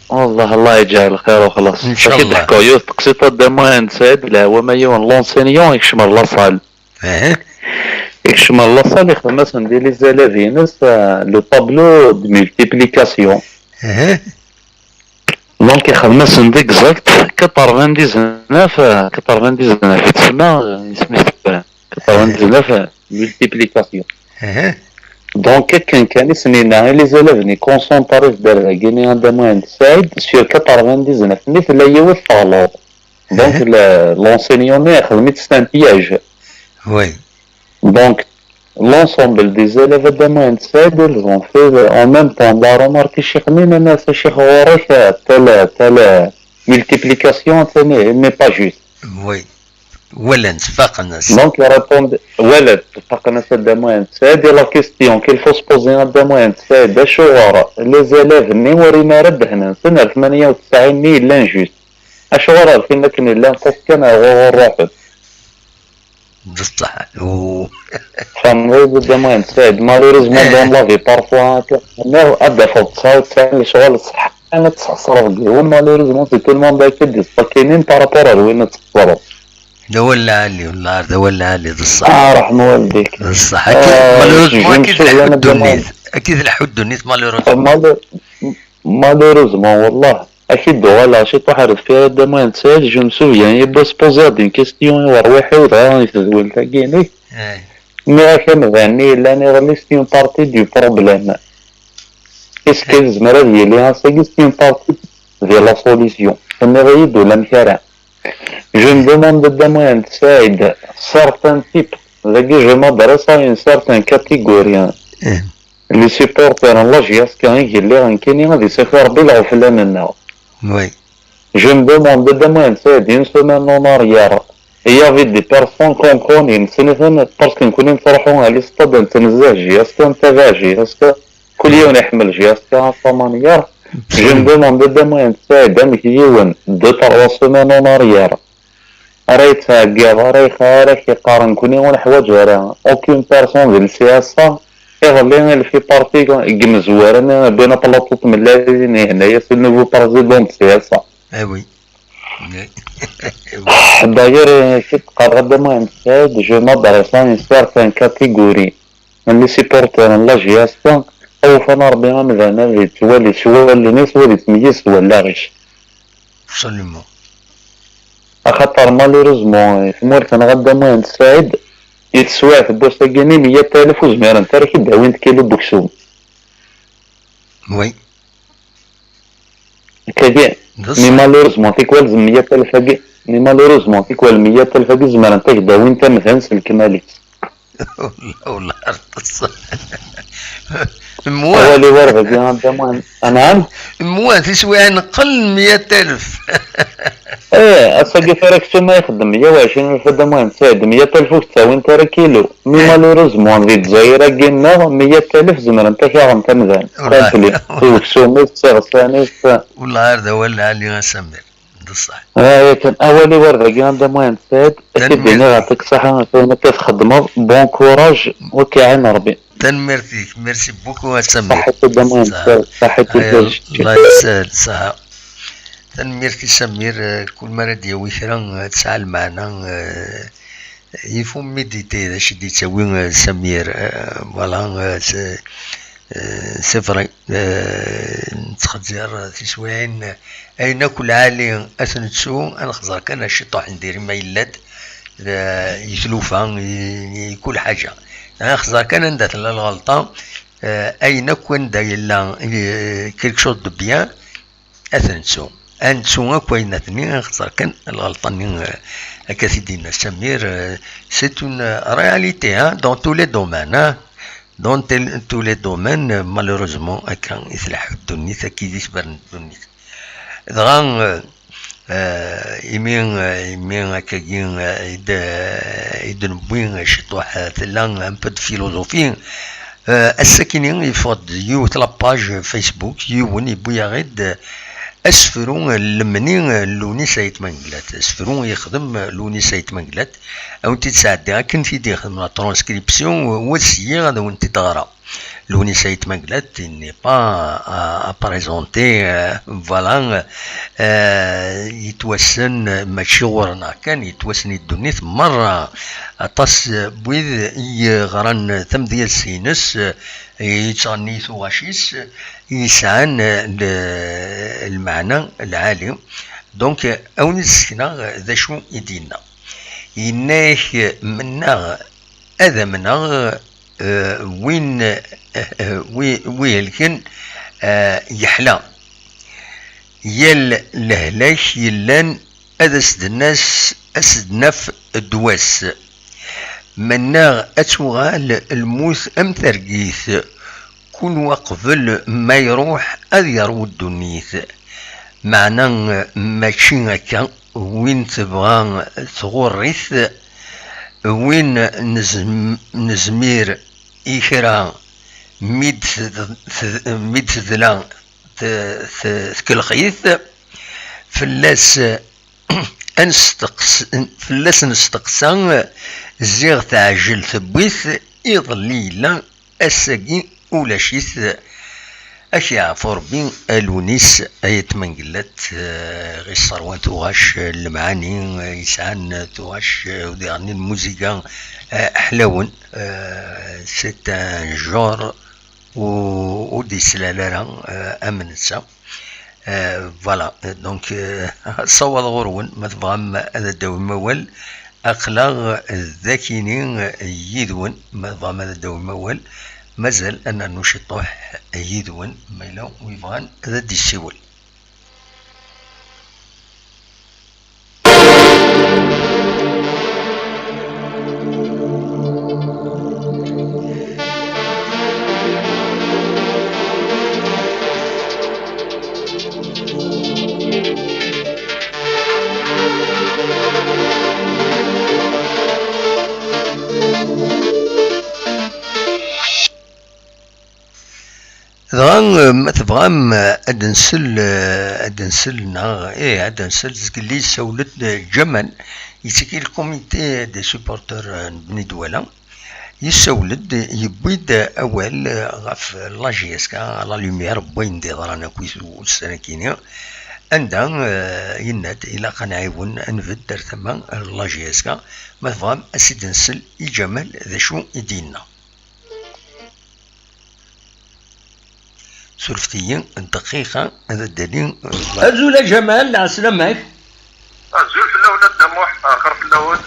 والله الله يجعل الخير وخلاص ان شاء الله. تحكوا يوث تقسيط الدموين سعيد لا هو ما يون لونسينيون يكشم الله صال يكشم الله صال يخدم مثلا دي لي زالافينس لو طابلو دو مولتيبليكاسيون دونك يخدم مثلا ديكزاكت 99 تسمى اسمه 99 مولتيبليكاسيون. دونك كان سنينا لي زالافني كونسونطري في دارها كيني دموين سعيد سير 99 مثل يوث طالو. دونك l'enseignant يخدم تستنتياج. وي Donc l'ensemble des élèves de moins de 7 ils ont fait en même temps la remarque الشيخ مين الناس الشيخ وراك تلا multiplication mais pas juste. وي ولا نتفق الناس. Donc il répond ولا اتفق الناس de moins de 7 la question qu'il faut se poser de moins de 7 شو ورا les élèves ني ورينا رد هنا سنة 98 ني لا جوست اش ورا فين لكن لا كان غور رافد بصح فنريد دائما تساعد مالوريزمون دون لافي بارفوا انا ابدا فوق 99 شغل صح انا تصرف كاع مالوريزمون سي تو الموند اكيد كاينين بارابور وين تصرف. ده ولا علي والله ده ولا علي بصح. رحم والديك بصح اكيد مالوريزمون اكيد الحد النيت اكيد الحد النيت مالوريزمون والله اكيد ولا شي واحد في هذا ما نسال جو مسوفيان يبغى سبوزي دي كيستيون يروح راني تزول تاكيني مي كان غني لاني غني ستيون بارتي دو بروبليم اسكو زمرا ديالي سي ستيون بارتي ديال لا سوليسيون انا غيد ولا مكرا جو مي دوموند دامون تساعد سارتان تيب ذاكي جو مدرسه ان سارتان كاتيغوريان لي سيبورتر الله جياس كان يجي غنكيني غادي يسافر ربي الغفلان لنا. Oui. Je me demande demain, c'est d'une semaine en arrière. Il y avait des personnes qu'on connaît, parce qu'on connaît فرحون على الصد نتنزه جياس نتفاجئ est-ce كل يوم يحمل جياس ثمانية. Je me demande demain, c'est دامك يوم 2-3 semaines en arrière. ريت كاع رايك يقارن كوني وانا حوايج راه aucune personne ديال السياسة يغلينا اللي في بارتي يقمزوار انا بين بلاطوط من الذين هنايا سي نوفو بريزيدون السياسه. وي داير كي تقرر دابا نساد جو مدرسه ان سارتان كاتيغوري من لي سيبورتور لا جياستون او فانا ربي غنبدا اللي توالي سوا الناس ولي تميز ولا غيش ابسوليومون خاطر مالوريزمون في موريتانيا غدا ما نساعد يتسوى في الدوسة كيني 100,000 وزميرا انت راكي داوين كيلو بوكسوم. وي كاين مي مالوريزمون تيكوالز 100,000 هاكي مي مالوروزمون كي كوال 100,000 هادي زمر انت داوين تمثنس الكمالي والله أولي ورغة جينا دمان أنعم موان تسوي نقل 100,000 ايه أصاقي فرق ما يخدم 120,000 دمان سعد 100,000 وتساوي انت كيلو مي مالوروزمون في الجزائر كينا 100,000 زمر انت كاغن تمثن قاتلي وكسومي تسغساني والله هذا ولا اللي غنسمر بصح كان أولي ورغة جينا دمان سعد أكيد يعطيك الصحة كونك تخدمو بون كوراج وكيعين ربي تنمرتيك ميرسي بوكو سمير صحة الدمان صحة الله يسهل صحة تنميرتي سمير كل مرة ديوي ثران تسعى معنا يفهم ميديتي ذا شدي تسوي سمير فوالا سفري نتخزر تسوين أين كل عالي أثنتسو أنا خزر كان شطوح ندير ما يلاد يثلوفا كل حاجة أنا خزر كان ندات الغلطة أين كون دايلا كيلك شوط دو بيان أثنتسو أنتسو كويناتني خزر كان الغلطة كثيدين سمير سي اون رياليتي دون تو لي دومين دون تو لي دومين مالوروزمون هكا يثلح الدنيت كي يسبرن الدنيت دغا يمين هكاكين يدنبوين شطوح ثلان ان بو دو فيلوزوفي الساكنين يفض يوت لاباج فيسبوك يون يبويا غيد اسفرون المنين لوني سايت منقلات اسفرون يخدم لوني سايت منقلات او انت تساعدي كنت يدي يخدم لا ترانسكريبسيون وسي غادا وانت تغرا لوني سايت منقلات ني با بريزونتي فوالا يتوسن ماشي غورنا كان يتوسن الدنيت مرة اطاس بويذ يغران ثم ديال سينس يتصني ثواشيس يسعان المعنى العالي دونك او نسكنا ذا شو يدينا يناه منا هذا منا وين ويلكن يحلى يل لهلاش يلان أسد الناس أسد نف الدواس منا أتوغال الموت أم ترقيث كل وقبل ما يروح أذيرو الدنيث معنى ماشي هكا وين تبغى تغرث وين نزمير إكرا ميد ذلا تكلخيث فلاس نستقسى زيغ تعجل ثبويث يضلي لا الساقي ولا شيث أشياء فوربين الونيس أيت منقلت غير صروان تغاش المعاني يسعان تغاش وديعني الموسيقى أحلاون سيت ان جور ودي سلالة أمنسا فوالا دونك صوّد غرون مثبغم هذا الدوي مول أخلاق الذاكينين يدون مثبغم هذا الدوي مول مازال أن نشطوح يدون ميلا ويبغان هذا دي السيول دغا ما تبغام ادنسلنا ادنسل اللي سولت جمال يسكي الكوميتي دي سوبورتور بني دوله يسولد يبيد اول غف لا جي اس كا لا لوميير بوين دي رانا كويسو السنكينه عندها يناد الى قنعيون انفد دار ثما لا جي اس كا ما تبغام اسيدنسل جمال ذا شو يدينا سلفتيين الدقيقة هذا الدليل أزول جمال عسلامك أزول في اللون الدموح آخر في اللون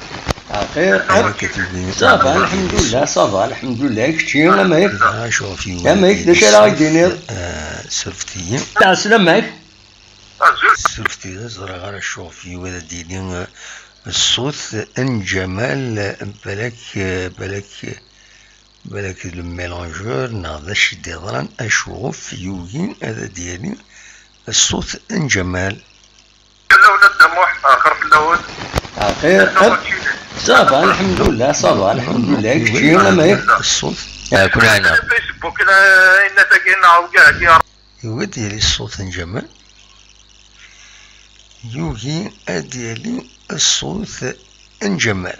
آخر صافا الحمد لله صافا الحمد لله كتشي أماك شوفي أماك داش راه دينير سلفتيين عسلامك أزول سرفتي زرا غير الشوف في ولا ديني الصوت ان جمال بالك الميلانجور ناضش ديضران اشوف يوين هذا ديالي الصوت ان جمال اللون الدموح اخر في اللون اخير صافا الحمد لله صافا الحمد لله كشي ما يك الصوت كنا هنا فيسبوك ان تاكينا عوقات يا يوغي ديالي الصوت ان جمال يوغي ديالي الصوت ان جمال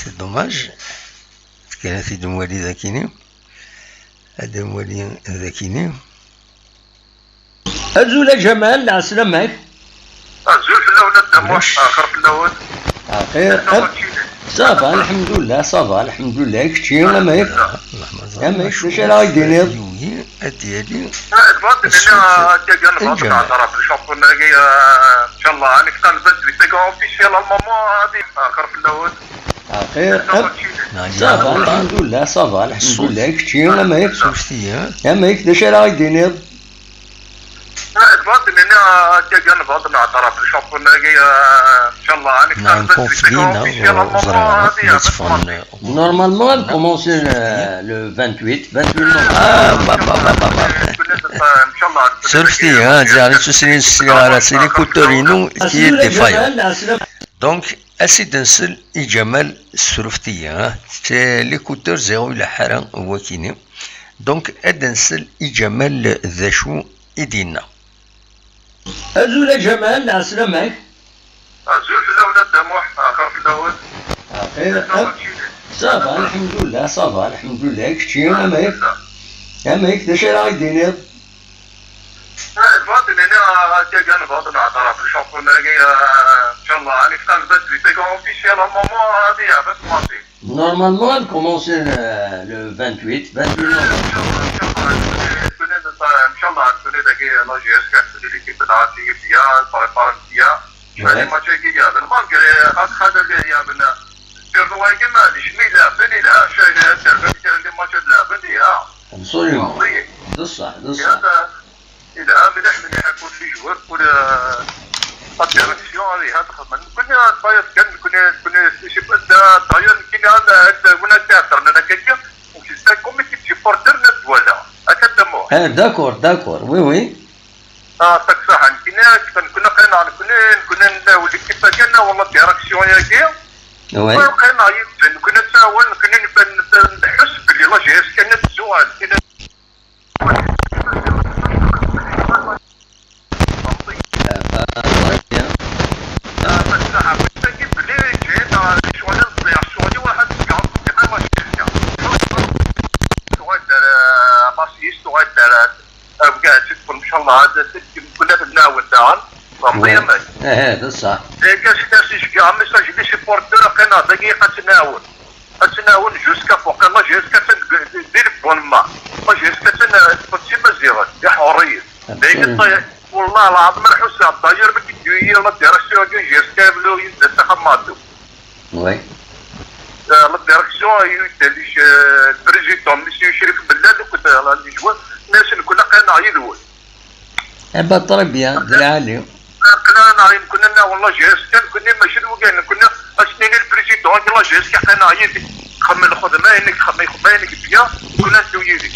سي دوماج كانت دموالي ذاكيني هذا موالي ذاكيني أزول جمال عسلامك الزول في اللون الدموح اخر في اللون اخير صافا الحمد لله صافا الحمد لله كشي ما يك ما يكش راه يدير يوغي ديالي الفضل انا تاكن الفضل اعترف الشامبيون ان شاء الله انا كنت نبدل تاكن اوفيسيال المامون هذه اخر في اللون اخير صافا الحمد لله صافا الحمد لله كشي ما يك ما يكش راه يدير الفضل انا تاكن الفضل اعترف الشامبيون ان شاء الله انا كنت نبدل تاكن اوفيسيال المامون هذه Normalement, elle commence le 28 سرفتي جاري تسرين السيارة سيلي كوتورينو كي ديفايون دونك اسيد نسل جمال السرفتي ليكوتور زيرو الى حرام هو كيني دونك ادنسل جمال ذا شو يدينا أزول جمال عسلامك الزول في اللون الدموح اخر في اللون اخير صافا الحمد لله صافا الحمد لله كشي ما يك راه يدير الفضل انا تاكن الفضل اعترف الشامبيون ان شاء الله انا كنت نبدل تاكن اوفيسيال المامون هذه بس ماشي Normalement, elle commence le 28 ان شاء الله تكون داكي لا جي اس كتبدل لي كيف تعطي فيها البريبارن فيها يعني ما تجي يا بن مالغري هذا اللي يا بن سيرو واي كما ليش لا بني لا شيء تربيه اللي ما تد لا بني Absolument. ده الصح هذا اذا من احنا نكون في جوار كل الديريكسيون هذه هذا خدمه كنا طاير كنا شي بدا طاير كنا هذا هنا تاثر لنا كيكا وكيستا كوميتي سيبورتر ولا اكدمو داكور وي صح صح كنا كنا ولي كيف كنا والله الديريكسيون هي وي كنا عيط كنا نساول كنا نحس بلي لا جي اس كانت السؤال كنا ان شاء الله هذا كنا بناول دان هذا صح كاش كاع ميساج لي سيبورتور كنا دقيقه تناول جوسكا فوق الله جوسكا دير بونما ما جوسكا تنسي مزيغات يا حريه دايك والله العظيم الحساب داير ما كيدوي لا ديريكسيون ديال جوسكا بلو يدس خماتو وي لا ديريكسيون يدير البريزيدون مسيو شريف بلال كنت اللي جوا الناس كنا قناعين التربيه العاليه كنا والله جهاز كنا ماشي وكان كنا اسنين البريزيدون يلا جهاز كان عيدي خمن الخدمه انك خمينك فيها كنا ندويلي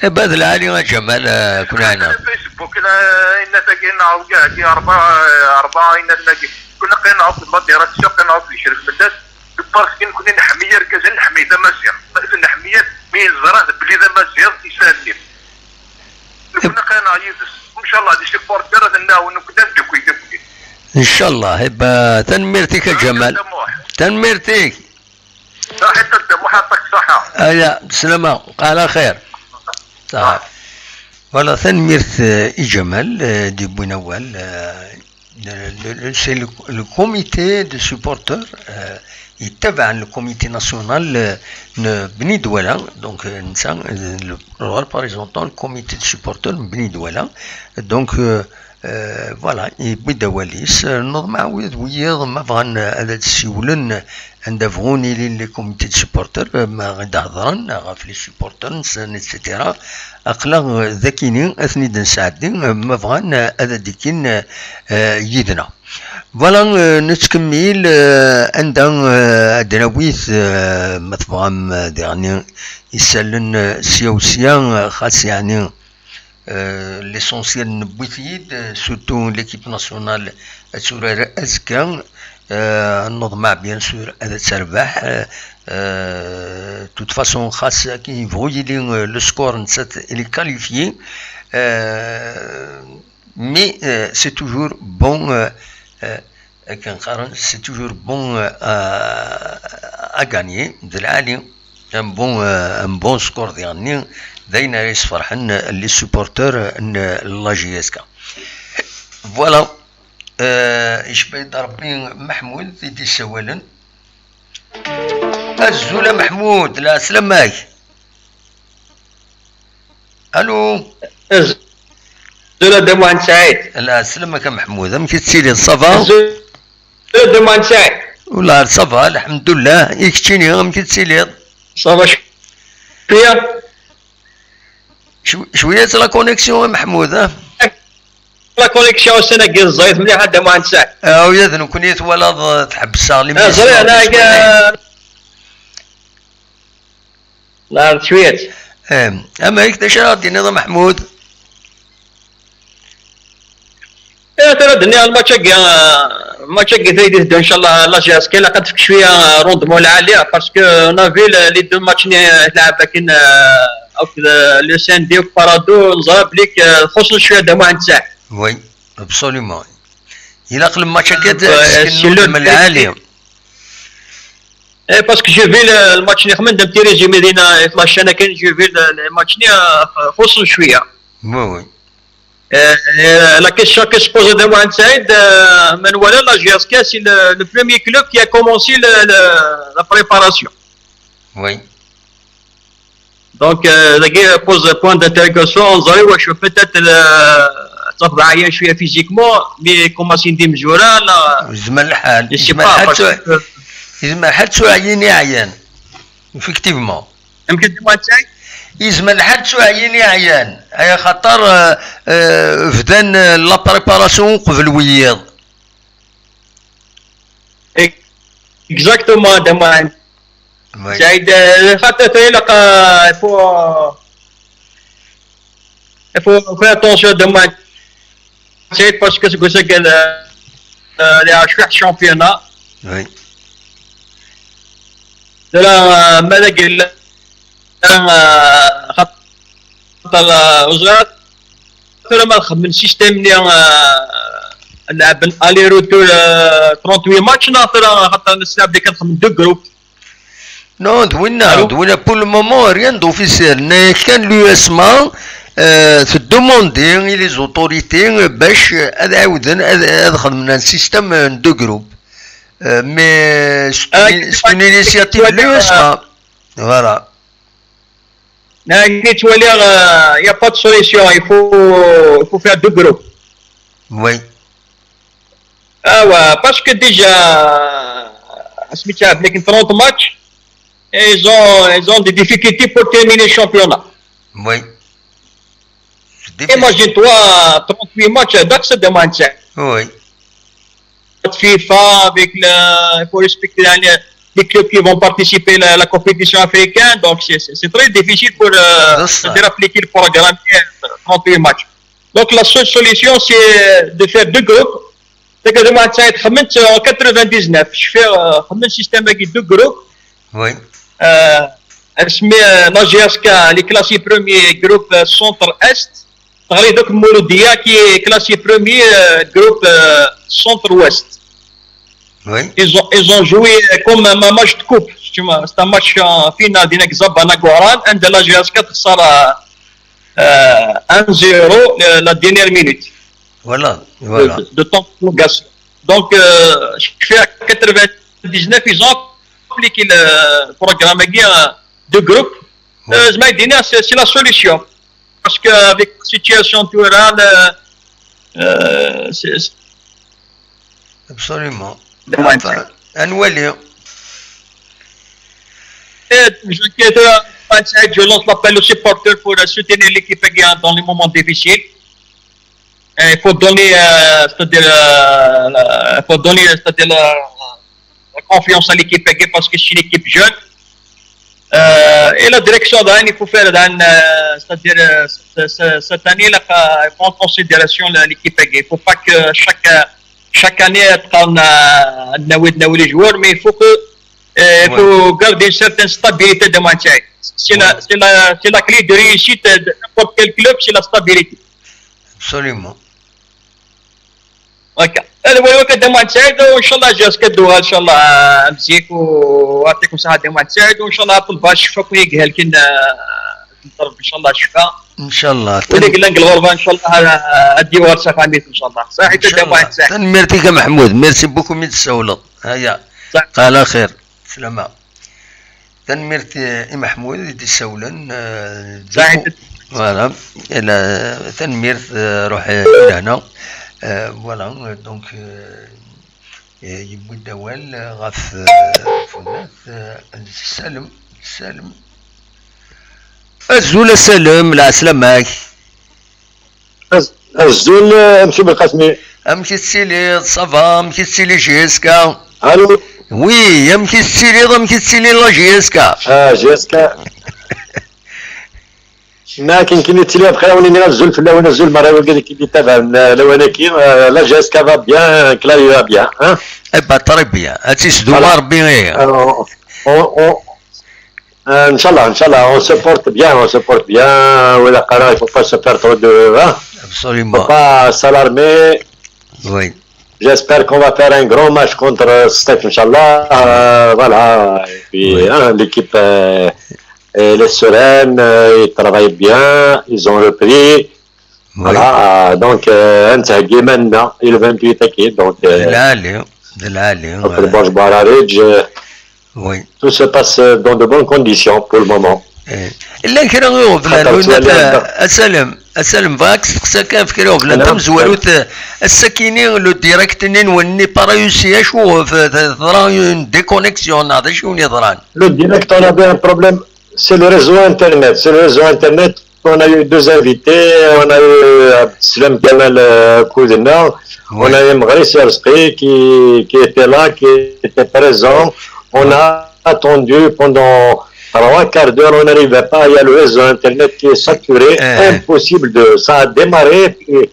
بعد العالي جمال كنا هنا فيسبوك ان تاكينا عوقات اربعه ان نلاقي كنا قينا في المديرات كنا في شركه بدات بالباركين كنا نحمي ركز نحمي ذا مزيان نحمي مين زرع بلي ذا مزيان يسالني كنا قينا عيدس ان شاء الله دي سيبورتر هنا ونكون ندوي ان شاء الله يبقى تنميرتك جمال تنميرتك صحيح الدم حطك صحه لا بسلامه على خير صح ولا تنميرت جمال دي بونوال سي لو كوميتي دو سيبورتور يتبع الكوميتي ناسيونال بني دوله دونك انسان لو ريبريزونطون الكوميتي دو سيبورتور بني دوله دونك فوالا يبدا واليس نوض مع ويض ما بغان هذا السيولن عند فغوني لي كوميتي سوبورتر ما غادا هضرن غاف لي سوبورتر نسان اكسيتيرا اقلا ذاكيني اثني نساعدين ما بغان هذا ديكين يدنا فوالا نتكمل عندنا دراويث مثبغام يعني يسالن سياوسيا خاص يعني ليسونسيال نبويثيد سورتو ليكيب ناسيونال تسورة أزكا النظمة بيان سور هذا تربح توت فاسون خاص كي يبغوا يلي لو سكور نسات إلي كاليفيي مي سي توجور بون كنقارن سي توجور بون ا غانيي دالعالي ان بون سكور ديالني داينا ريس فرحن لي سوبورتور لا جي اس كا فوالا ايش بيد ربي محمود يدي سوالا الزولا محمود لا سلاماك الو زولا دموان سعيد لا سلامك محمود ام كتسيلي صافا زولا دموان سعيد ولا صافا الحمد لله يكتشيني ام كتسيلي صافا شويه شويه لا كونيكسيون محمود لا كونيكسيون السنه كي الزايد مليح هذا ما نساع ويا ذن كنيت ولا تحبسها لي زري انا لا شويه اما هيك اش غادي نظام محمود ترى الدنيا الماتش كي تيدي ان شاء الله لا جي اس كي لقد فيك شويه روندمون عاليه باسكو نافي لي دو ماتش تلعب لكن لو سان دي بارادو نزرب ليك خصوصا شويه دموع نتاع وي ابسوليومون الى قلب ماتش كي من العاليه باسكو جو في الماتش اللي خمن دم تيريجي مدينه يطلع انا كان جو في الماتش خصوصا شويه وي la question que se pose de moi inside Manuel la GSK c'est le premier club qui a commencé la préparation. Oui. Donc la guerre pose point d'interrogation on dirait ouais je peut-être صافي عيان شويه فيزيكمون مي كوماسي ندي مزوره لا زمان الحال يزمن حد سو عيني عيان افكتيفمون يمكن تما تاعي يزمن الحد سو عيني عيان هيا خاطر فدان لا بريباراسيون قبل وياض اكزاكتومون دما سعيد خاطر تيلقى فو اتونسيون دما سعيد باسكو سكوسك اللي عشوح شامبيونا وي لا ما لقى خاطر وزارة ما من سيستم اللي نلعب الي روتور 38 ماتش خاطر نلعب اللي كنخمم دو جروب نو دوينا بور لو مومون ريان دوفيسيال كان لو اسما تدوموندي لي زوتوريتي باش هذا عاودن هذا خدمنا السيستم دو جروب مي سي اون انيسياتيف لو اسما فوالا كي تولي يا با دو سوليسيون يفو فيها دو جروب وي باسكو ديجا سميتها لكن 30 ماتش ils ont des difficultés pour terminer le championnat. Oui. Imagine-toi 38 matchs d'accès de maintien. Oui. FIFA avec il faut respecter les clubs qui vont participer à la compétition africaine, donc c'est très difficile pour appliquer le programme 38 matchs. Donc la seule solution c'est de faire deux groupes. C'est que de maintien en 99, je fais un système avec deux groupes. Oui. La GSK les classés premier groupe centre-est. Pareil donc Mouloudia qui est classé premier groupe centre-ouest. Oui. Ils ont joué comme un match de coupe. C'est un match en finale d'Inexab à Nagoran. Un de la GSK sera 1-0 la dernière minute. Voilà. De temps de prolongation. Donc, je fais à 99, ils ont appliqué le programme de groupe. C'est la solution. Parce qu'avec la situation actuelle, Absolument. Enfin, un je lance l'appel aux supporters pour soutenir l'équipe dans les moments difficiles. Il faut donner, la confiance à l'équipe parce que c'est une équipe jeune. Et la direction il faut faire, c'est-à-dire cette année, il faut en considération l'équipe. Il ne faut pas que chaque année, on a les joueurs, mais il faut garder une certaine stabilité de maintien. C'est la clé de réussite de n'importe quel club, c'est la stabilité. Absolument. Ok. المهم كدموا نساعدوا وان شاء الله جاز كدوها ان شاء الله مزيك ويعطيكم صحه ديما نساعدوا وان شاء الله طلبها الشفاء كون يقهل كنا نطلب ان شاء الله الشفاء ان شاء الله ولي قلنا الغربه ان شاء الله الديوار سفاميت ان شاء الله صحيح تدموا نساعد ميرتي محمود ميرسي بوكو من السولة هيا على خير سلامة تنميرتي محمود دي السولن صحيح فوالا الى تنمير روح الى هنا فوالا دونك يبو الدوال غاف فنات سالم الزول سالم لا سلامك الزول امشي بالقاسمي امشي السيلي صافا امشي السيلي جيسكا الو وي امشي السيلي لا جيسكا جيسكا ما كاين التليفون بخير ولينا الزول في الاول الزول مره قال لك اللي تابع لو انا كاين لا جيسكا فا بيان كلاي فا بيان ها با طري بيان هاتي سدوما ربي غير ان شاء الله اون سبورت بيان ولا قرا il faut pas se perdre de absolument pas s'alarmer oui j'espère qu'on va faire un grand match contre Steph inchallah voilà et puis l'équipe elle est sereine, ils travaillent bien, ils ont repris. Oui. Voilà, donc, maintenant, il est 28 équipes. Donc, oui. Tout se passe dans de bonnes conditions pour le moment. إلا كنا غير بلان أسلم فاكس سكان في كنا بلان تمزولوت السكينين لو ديريكتنين وني بارايوسي شو ضران ديكونيكسيون هذا شو نضران لو ديريكت on avait un problème. C'est le réseau Internet. On a eu deux invités. On a eu Abdeslam Kamal Koudena. On a eu Mghari Serski qui était là, qui était présent. On a attendu pendant 3/4 d'heure. On n'arrivait pas. Il y a le réseau Internet qui est saturé. Impossible de. Ça a démarré. Et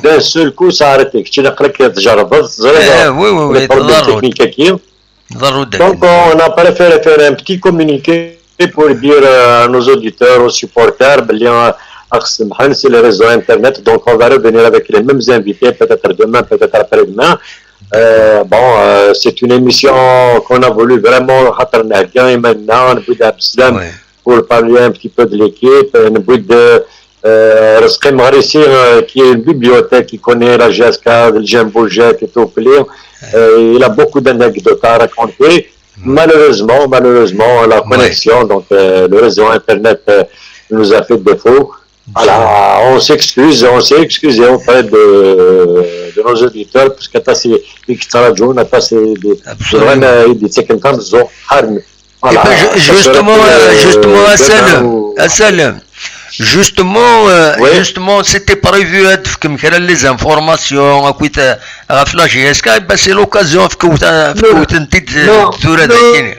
d'un seul coup, ça a arrêté. Oui. Les problèmes techniques qui ont. Donc, on a préféré faire un petit communiqué pour dire à nos auditeurs, aux supporters, c'est le réseau Internet, donc on va revenir avec les mêmes invités, peut-être demain, peut-être après-demain. C'est une émission qu'on a voulu vraiment et maintenant, pour parler un petit peu de l'équipe, Rasqi Mgharissir, qui est une bibliothèque, qui connaît la GSK, le Djemboujet et tout, il a beaucoup d'anecdotes à raconter. Malheureusement, la connexion, donc le réseau Internet nous a fait défaut. Voilà, on s'est excusé auprès de nos auditeurs, parce que c'est Justement, c'était prévu comme les informations, la GSK, c'est l'occasion que vous avez.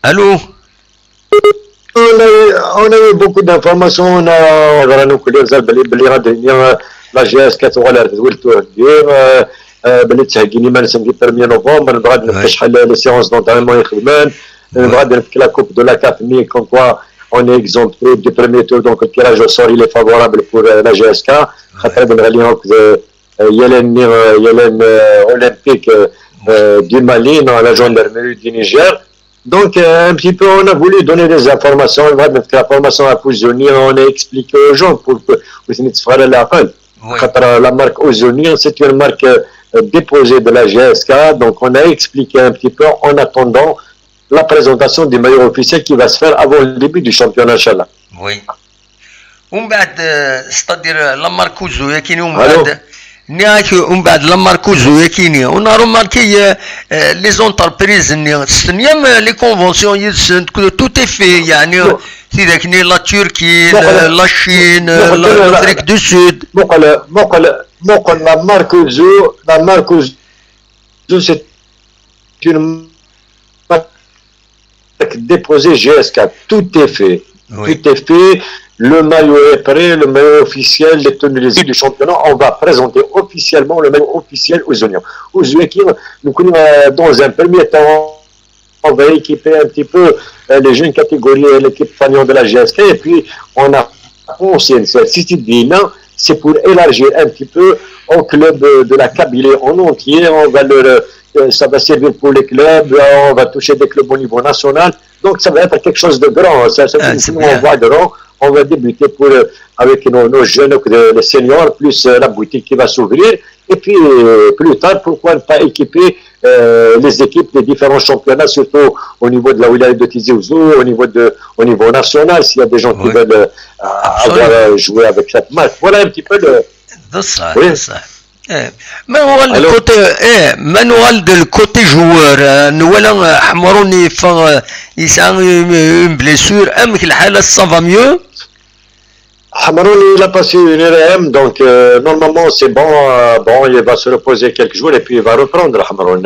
Allô? On a eu beaucoup d'informations. On a la GSK بلي تهجيني ما نسمي 1 نوفمبر نبغى نفتح لي سيونس دونترينمون يخدمان نبغى نفك لا كوب دو لا كافمي كون كوا اون اكزومبل دو بريمير تور دونك التيراج سور il est favorable pour la GSK خاطر بنغلي يلن اولمبيك du Mali dans la gendarmerie du Niger. Donc un petit peu on a voulu donner des informations, on va mettre l'information à Ouzonir, on a expliqué aux gens pour que vous n'ayez pas la marque Ouzonir, c'est une marque déposée de la GSK, donc on a expliqué un petit peu en attendant la présentation du maillot officiel qui va se faire avant le début du championnat Inch'Allah. Oui. ومن بعد c'est-à-dire la marque Ouzo كاين ومن بعد نياك ومن بعد لما ركوزو يكيني ونارو ماركي لي زونتربريز ني ستنيام لي كونفونسيون يدسن تو في يعني سيداك ني لا تركي لا الصين l'Afrique du Sud مقل لا ماركوزو c'est une marque déposée GS4, tout est fait. Oui. Tout est fait. Le maillot est prêt, le maillot officiel, les tenues du championnat. On va présenter officiellement le maillot officiel aux Oignons. Aux Oignons, nous connaissons dans un premier temps, on va équiper un petit peu les jeunes catégories, l'équipe fanion de la GSK. Et puis, on a pensé, c'est pour élargir un petit peu au club de la Kabylie en entier. On va ça va servir pour les clubs, on va toucher des clubs au niveau national. Donc, ça va être quelque chose de grand. On va grand. On va débuter avec nos jeunes, les seniors, plus la boutique qui va s'ouvrir. Et puis, plus tard, pourquoi ne pas équiper les équipes des différents championnats, surtout au niveau de la wilaya de Tizi Ouzou, au niveau national, s'il y a des gens qui veulent avoir joué avec cette marque. Voilà un petit peu le... manuel de côté joueur نولا حمروني يسعى une blessure أمك الحالة ça va mieux. Hamaroni, il a passé une RM, donc normalement c'est bon, il va se reposer quelques jours et puis il va reprendre Hamaroni.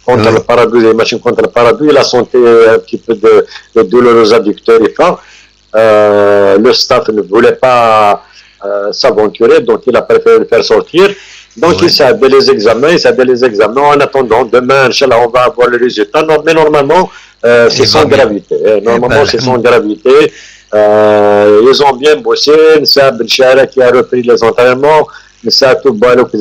Contre le parapluie, les machines contre le parapluie, il a senti un petit peu de douleur aux adducteurs et pas. Le staff ne voulait pas s'aventurer, donc il a préféré le faire sortir. Donc il s'est aidé les examens, En attendant, demain, Inch'Allah, on va avoir le résultat. Mais normalement, c'est sans gravité. Normalement, c'est sans gravité. Ils ont bien bossé. Nissa Benchara qui a repris les entraînements. Nissa Toubalouk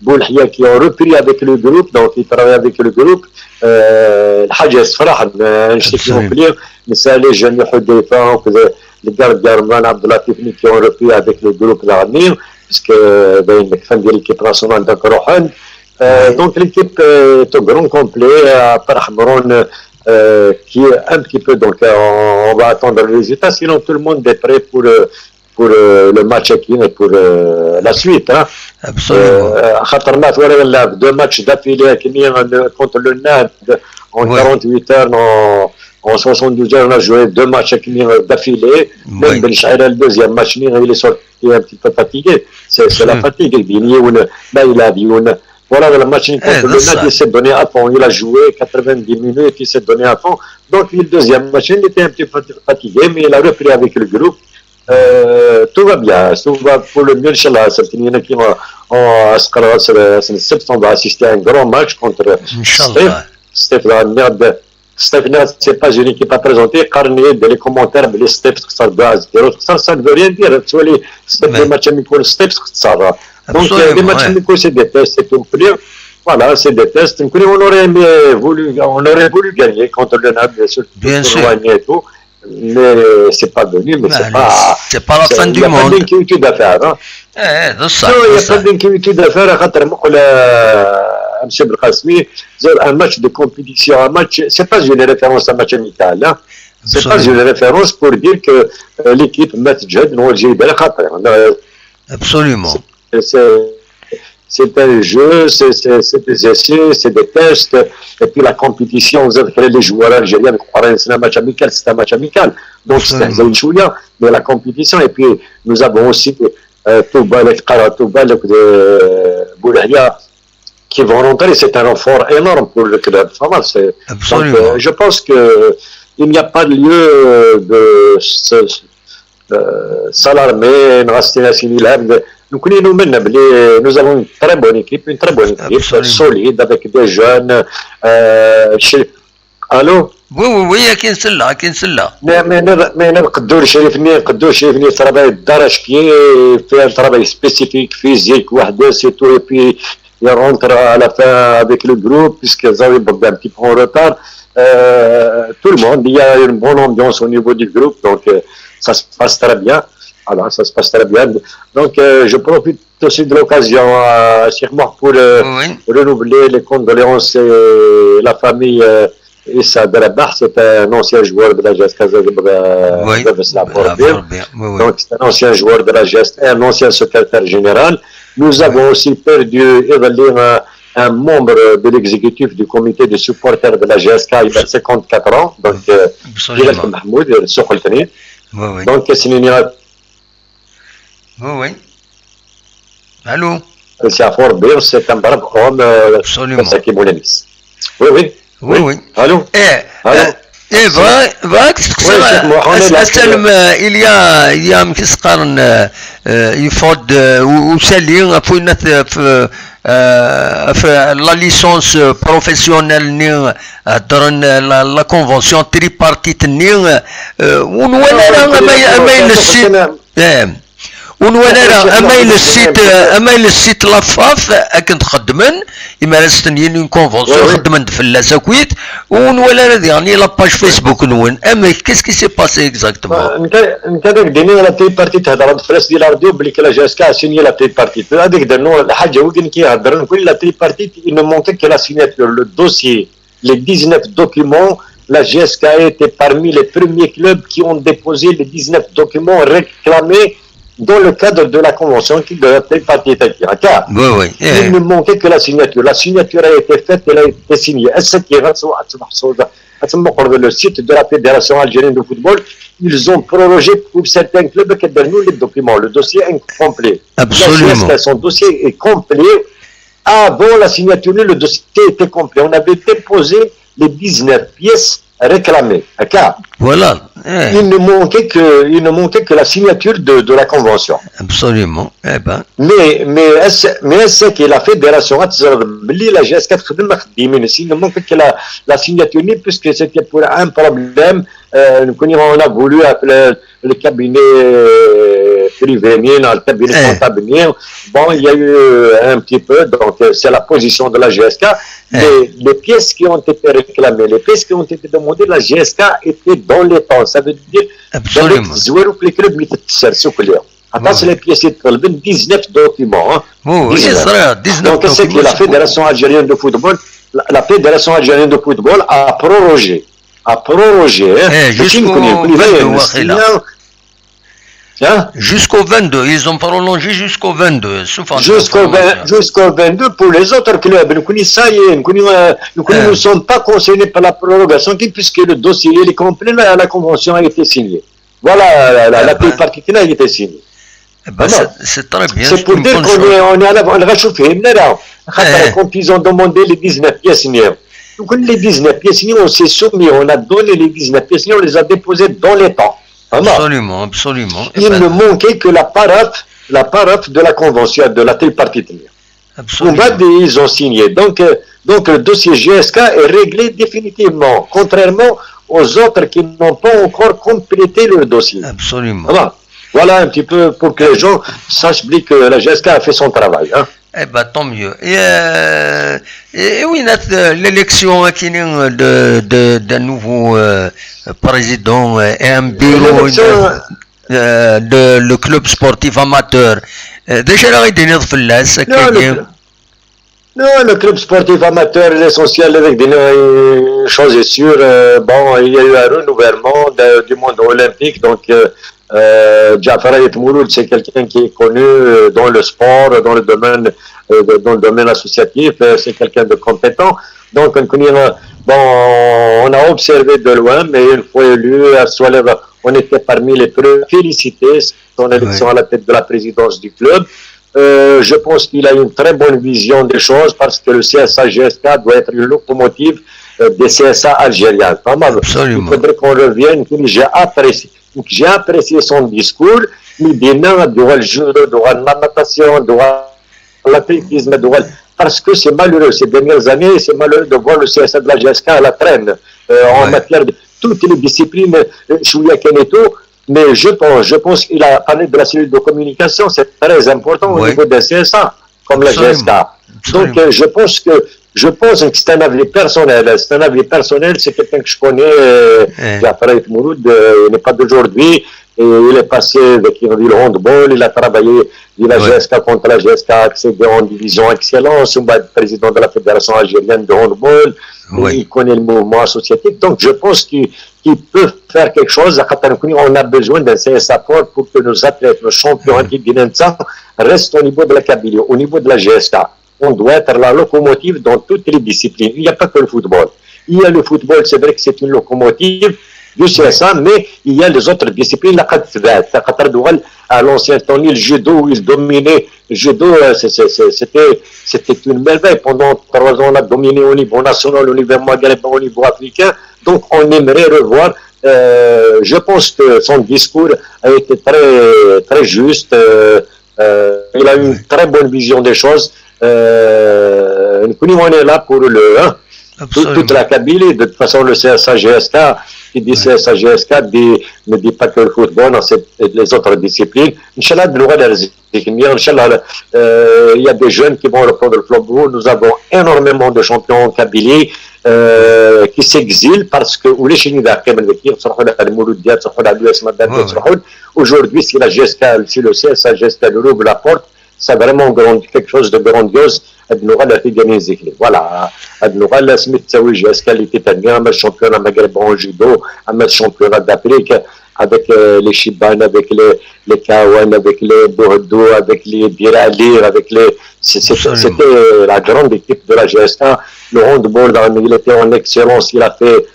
Boulhia qui ont repris avec le groupe. Donc ils travaillent avec le groupe. الحاجة صراحة نشتكي لهم نساء les jeunes Houdeifa, les gardiens عبد اللطيف qui ont repris avec le groupe l'avenir puisque ben fin de l'équipe nationale de Rohan. Donc l'équipe est au grand complet à part Hamron qui est un petit peu, donc on va attendre le résultat, sinon tout le monde est prêt pour le match et pour la suite. Hein. Absolument. Deux matchs d'affilée contre le NAD en 48 heures, en 72 heures, on a joué deux matchs d'affilée. Même Benchaïra, le deuxième match, il est sorti un petit peu fatigué. C'est la fatigue. Voilà, le match contre le NAD, il s'est donné à fond. Il a joué 90 minutes, il s'est donné à fond. Donc, le deuxième match, il était un petit peu fatigué, mais il a repris avec le groupe. Tout va bien, tout va pour le mieux, Inch'Allah. On va assister à un grand match contre Steph. Steph, c'est pas une équipe à présenter. Carnet, les commentaires, les Steph, ça ne veut rien dire. Steph, les matchs amicaux, Steph, ça va. Donc, les matchs amicaux, c'est des tests, c'est tout. Voilà, c'est des tests. On aurait voulu gagner contre le NAB, bien sûr. Et tout. Mais c'est pas venu, mais c'est pas la fin du monde. Il n'y a pas d'inquiétude d'affaires. Hein. Il n'y a pas d'inquiétude d'affaires. M. Belkasmi, un match de compétition, c'est pas une référence à match amical. Hein. C'est pas une référence pour dire que l'équipe Matjed Absolument. C'est un jeu, c'est des essais, c'est des tests, et puis la compétition, vous avez les joueurs algériens, c'est un match amical, donc c'est un chouïa, mais la compétition, et puis nous avons aussi Toubal de Boulahia qui vont rentrer, c'est un renfort énorme pour le club. Absolument. Donc, je pense qu'il n'y a pas de lieu de s'alarmer, nous avons une très bonne équipe, solide, avec des jeunes. Allô? Oui, كاين سله. Mais نقدروا شريفني travail d'arrache-pied, faire un travail spécifique, physique, et puis il rentre à la fin avec le groupe, puisqu'ils avaient un petit peu en retard. Tout le monde, il y a une bonne ambiance au niveau du groupe, donc ça se passe très bien. Voilà, ça se passe très bien. Donc, je profite aussi de l'occasion, sûrement pour renouveler les condoléances et la famille Issa Drabah, c'est un ancien joueur de la GSK Oui. Donc c'est un ancien joueur de la GSK, un ancien secrétaire général. Nous avons aussi perdu un membre de l'exécutif du comité de supporters de la GSK, il a 54 ans, donc Gilles Mahmoud, le Sokholtani. Donc c'est une... Oui. Allô? C'est un fort bien, c'est un brave homme. Absolument. Oui. Allô? il y a كيس قارن يفض وسالي في لا ليسونس بروفيسيونيل ني هضرن لا كونفونسيون تريبارتيت ني ونوالا ما ينسيت ونوالا اما السيت لافاف اكن تخدمن اما راستنين اون كونفونسيون خدمن في اللاساكويت ونوالا يعني لا باج فيسبوك نون اما كيسكي سي باسي اكزاكتومون انت هذاك ديني لا تي بارتي تهضر فراس ديال الراديو بلي كلا جاسكا سيني لا تي بارتي هذاك درنو الحاجه وين كيهضر كل لا تي بارتي il ne manquait que la signature le dossier les 19 documents la GSK était parmi les premiers clubs qui ont déposé les 19 documents réclamés dans le cadre de la convention qui doit être partie car il ne manquait que la signature. La signature a été faite, elle a été signée. Le site de la Fédération algérienne de football, ils ont prorogé pour certains clubs qui donnent les documents. Le dossier est complet. Absolument. Son dossier est complet. Avant la signature, le dossier était complet. On avait déposé les 19 pièces réclamées. Voilà. Il ne manquait que la signature de la convention. Absolument. Mais est-ce que la fédération la GSK il ne manquait que la signature puisque c'était pour un problème. On a voulu appeler le cabinet privé, le cabinet comptable. Bon, il y a eu un petit peu, donc c'est la position de la GSK. Les pièces qui ont été réclamées, les pièces qui ont été demandées, la GSK était dans les temps. Ça veut dire que les clubs c'est les pièces 19 documents. Donc c'est que la Fédération algérienne de football, a prorogé. Jusqu'au 22, ils ont prolongé jusqu'au 22. Jusqu'au 22 pour les autres clubs. Nous ne sommes pas concernés par la prolongation puisque le dossier est complet, la convention a été signée. Voilà, la tripartite a été signée. C'est très bien. C'est pour dire qu'on est à la réchauffée. Quand ils ont demandé les 19 pièces, donc les 19 pièces, on s'est soumis, on a donné les 19 pièces, on les a déposées dans les temps. Absolument. Il ne manquait que la paragraphe de la convention de la tripartite. Ils ont signé. Donc le dossier GSK est réglé définitivement, contrairement aux autres qui n'ont pas encore complété leur dossier. Absolument. Voilà un petit peu pour que les gens sachent que la GSK a fait son travail. Tant mieux. Et oui, l'élection d'un nouveau président et un bureau de le club sportif amateur. Déjà, il y a le club sportif amateur, l'essentiel avec des choses est sûre. Il y a eu un renouvellement du monde olympique, donc Jafar Ayet Mouloud, c'est quelqu'un qui est connu dans le sport, dans le domaine associatif, c'est quelqu'un de compétent. Donc, on a observé de loin, mais une fois élu, on était parmi les premiers. Féliciter son élection à la tête de la présidence du club. Je pense qu'il a une très bonne vision des choses parce que le CSA GSK doit être une locomotive des CSA algériens. Il faudrait qu'on revienne, j'ai apprécié son discours, il dit non, le judo, la natation, l'athlétisme, parce que c'est malheureux, ces dernières années, c'est malheureux de voir le CSA de la GSK à la traîne en matière de toutes les disciplines, Chouya Keneto, mais je pense qu'il a parlé de la cellule de communication, c'est très important au niveau des CSA, comme la GSK. Donc je pense que c'est un avis personnel. C'est quelqu'un que je connais, Jafar Ayet Mouloud, il n'est pas d'aujourd'hui. Et il est passé avec le handball, il a travaillé la GSK contre la GSK, accédé en division excellence, il est président de la Fédération algérienne de handball, il connaît le mouvement associatif, donc je pense qu'il peut faire quelque chose. On a besoin d'un CSA fort pour que nos athlètes, nos champions qui viennent de ça, restent au niveau de la Kabylie, au niveau de la GSK. On doit être la locomotive dans toutes les disciplines. Il n'y a pas que le football. Il y a le football, c'est vrai que c'est une locomotive du CSA, mais il y a les autres disciplines. À l'ancien temps, le judo, il dominait. Le judo, c'était une merveille. Pendant 3 ans, on a dominé au niveau national, au niveau maghrébin, au niveau africain. Donc, on aimerait revoir. Je pense que son discours a été très, très juste. Il a une très bonne vision des choses. On est là pour toute la Kabylie. De toute façon, le CSA-GSK, qui dit CSA-GSK ne dit pas que le football, les autres disciplines. Inch'Allah, il y a des jeunes qui vont reprendre le flambeau. Nous avons énormément de champions en Kabylie qui s'exilent parce que aujourd'hui, si la GSK, si le CSA-GSK nous ouvre la porte, c'est vraiment quelque chose de grandiose. Voilà, Smith GSK l'Italien, un championnat maghrébin en judo, un championnat d'Afrique avec les Chiban, avec les Kawan, avec les Bordeaux, avec les Biralir, avec les. C'était la grande équipe de la GSK. Le handball, il était en excellence. Il a fait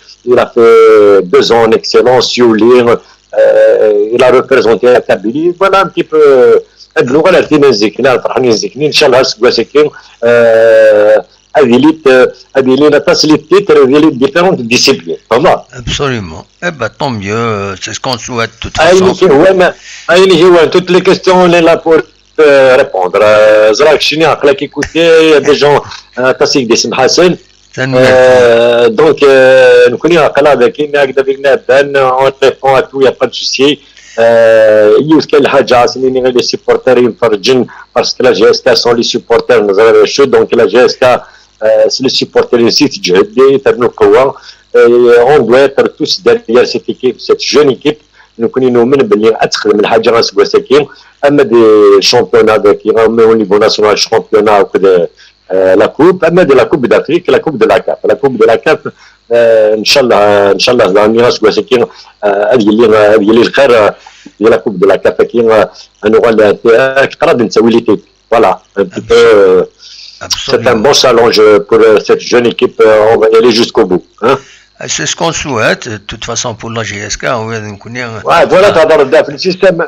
2 ans en excellence. Il a représenté la Kabylie. Voilà un petit peu. اللغه اللي عرفتي نزكنا فرحانين زكنين ان شاء الله سكواسكين هذه اللي تصل التيتر ديال ديفيرونت ديسيبلين فهمت absolument eh ben tant mieux c'est ce qu'on souhaite de toute façon اللي هو toutes les questions on est là pour répondre زراك شنو عقلك يكوتي دي جون تصيك دي اسم حسن دونك نكون عقلا ذاك هكذا بينا بان اون ريبون ا تو يا با دو سوسي يوز كاين حاجه عاصمين غير لي سيبورتير يفرجن باسكو لا جي اس كا سون لي سيبورتير نزرب شو دونك لا جي اس كا سي لي سيبورتير نسيت تجهدي تبنوا قوه اون دو اتر توس دير سيت ايكيب سيت جون ايكيب نكون نؤمن باللي تخدم الحاجه غنسكوا ساكين اما دي شامبيونا داك او نيفو ناسيونال شامبيونا وكذا لا كوب اما دي لا كوب دافريك لا كوب دو لا كاف لا كوب دو لا كاف ان شاء الله غادي نسكوا ساكين هذه اللي الخير ديال لا كوب دو لا كاف كاين نوغال قراب نسوي لي تيك فوالا c'est un bon challenge pour cette jeune équipe on va y aller jusqu'au bout hein. C'est ce qu'on souhaite de toute façon pour la GSK voilà تهضر في السيستم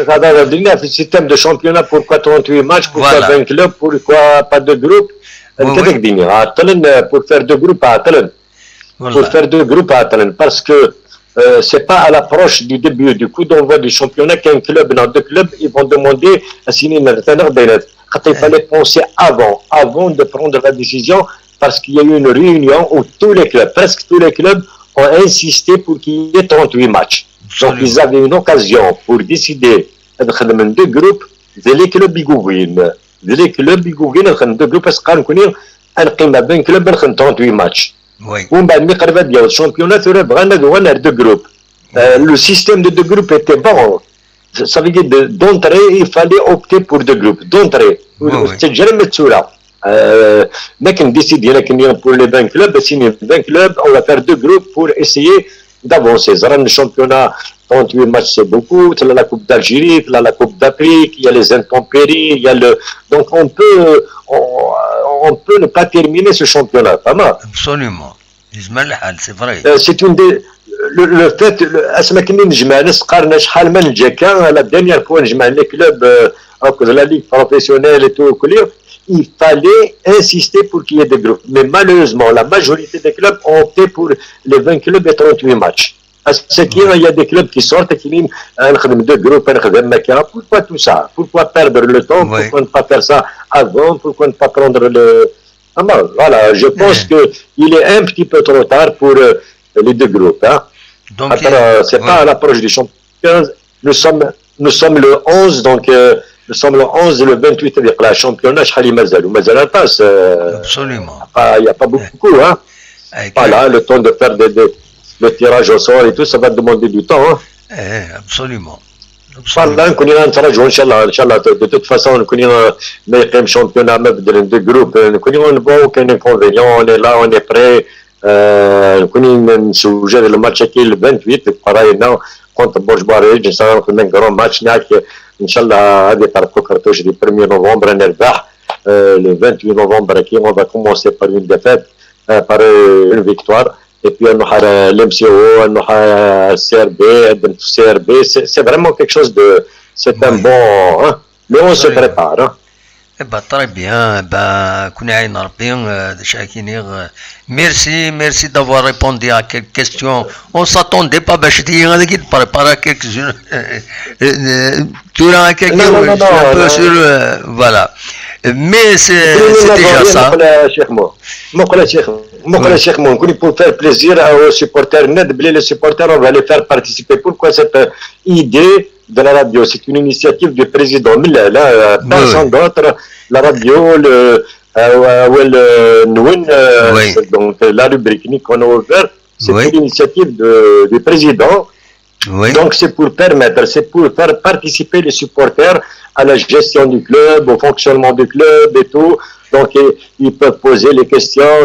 هذا بدينا في السيستم دو شامبيونات pourquoi 38 matchs pourquoi 20 clubs pourquoi pas de groupe كذاك ديني عطلن pour faire 2 groupes عطلن pour faire 2 groupes عطلن parce que c'est pas à l'approche du début du coup d'envoi du championnat qu'un club dans 2 clubs ils vont demander à signer une alternance. Il fallait penser avant de prendre la décision parce qu'il y a eu une réunion où tous les clubs, presque tous les clubs ont insisté pour qu'il y ait 38 matchs. Donc ils avaient une occasion pour décider de 2 groupes de les clubs bigouguines. De les clubs bigouguines, 2 groupes parce qu'on connaît un club 38 matchs. ومن بعد ملي قربت ديال الشامبيونات بغينا 2 groupes. Le système de 2 groupes était bon. Ça veut dire d'entrée, il fallait opter pour 2 groupes. D'entrée. C'est متسولة. لكن décider pour les 20 clubs, signer 20 clubs, on va faire 2 groupes pour essayer d'avancer. Le championnat, 38 matchs, c'est beaucoup. Il y a la Coupe d'Algérie, il y a la Coupe d'Afrique, il y a les intempéries, il y a le. Donc on peut ne pas terminer ce championnat. Pas mal. Absolument. C'est vrai. C'est une des. Le fait, اسمكني نجمع نسقارنا شحال من جا كان لا دانيير فوا نجمع لي كلوب la ligue professionnelle et tout il fallait insister pour qu'il y ait des groupes mais malheureusement la majorité des clubs ont opté pour les 20 clubs et 38 matchs il y a des clubs qui sortent qui disent نخدم 2 groupes نخدم مكان pourquoi tout ça pourquoi perdre le temps pourquoi ne pas faire ça avant pourquoi ne pas prendre le voilà je pense que il est un petit peu trop tard pour les 2 groupes hein. Donc c'est pas à l'approche du championnat nous sommes le 11 donc nous sommes le 11 et le 28 avec la championnat شحال مازال passe absolument il y a pas beaucoup hein. Voilà le temps de faire le tirage au sort et tout ça va demander du temps hein. absolument. فوالا نكون نتراجعوا ان شاء الله دو توت فاسون نكون ما يقيم شامبيونا ما بدل دو جروب نكون نبغوا كاين انكونفينيون اوني لا اوني بري نكون نسوجا الماتش كي 28 قراينا كونتر بورج باريج ان شاء الله نكون كرون ماتش ناك ان شاء الله غادي يطرقوا كرتوش دي 1 نوفمبر نربح le 28 novembre qui on va commencer par une défaite par une victoire et puis on aura l'MCO on aura CRB CRB c'est vraiment quelque chose de c'est un bon hein, mais on se prépare hein. Très bien, merci d'avoir répondu à quelques questions. On s'attendait pas, je préparer quelques-unes. Tu as quelqu'un, je suis un peu sûr, voilà. Mais c'est déjà ça. Pour faire plaisir aux supporters, les supporters, on va les faire participer. Pourquoi cette idée de la radio? C'est une initiative du président. Personne d'autre. La radio, donc la rubrique qu'on a ouverte, c'est une initiative du président. Oui. Donc c'est pour permettre, c'est pour faire participer les supporters à la gestion du club, au fonctionnement du club et tout. Donc ils peuvent poser les questions,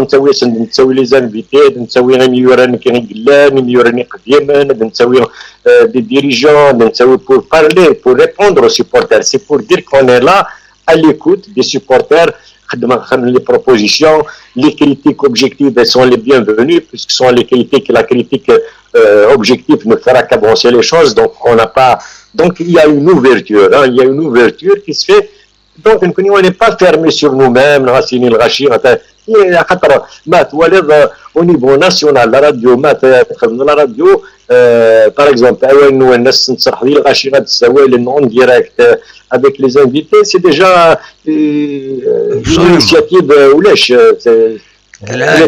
les invités, des dirigeants, pour parler, pour répondre aux supporters. C'est pour dire qu'on est là à l'écoute des supporters, les propositions, les critiques objectives elles sont les bienvenues, puisque ce sont les critiques, la critique objective ne fera qu'avancer les choses, donc on n'a pas, donc il y a une ouverture, hein, il y a une ouverture qui se fait, donc on n'est pas fermé sur nous-mêmes, au niveau national, la radio, par exemple, en direct avec les invités, c'est déjà une initiative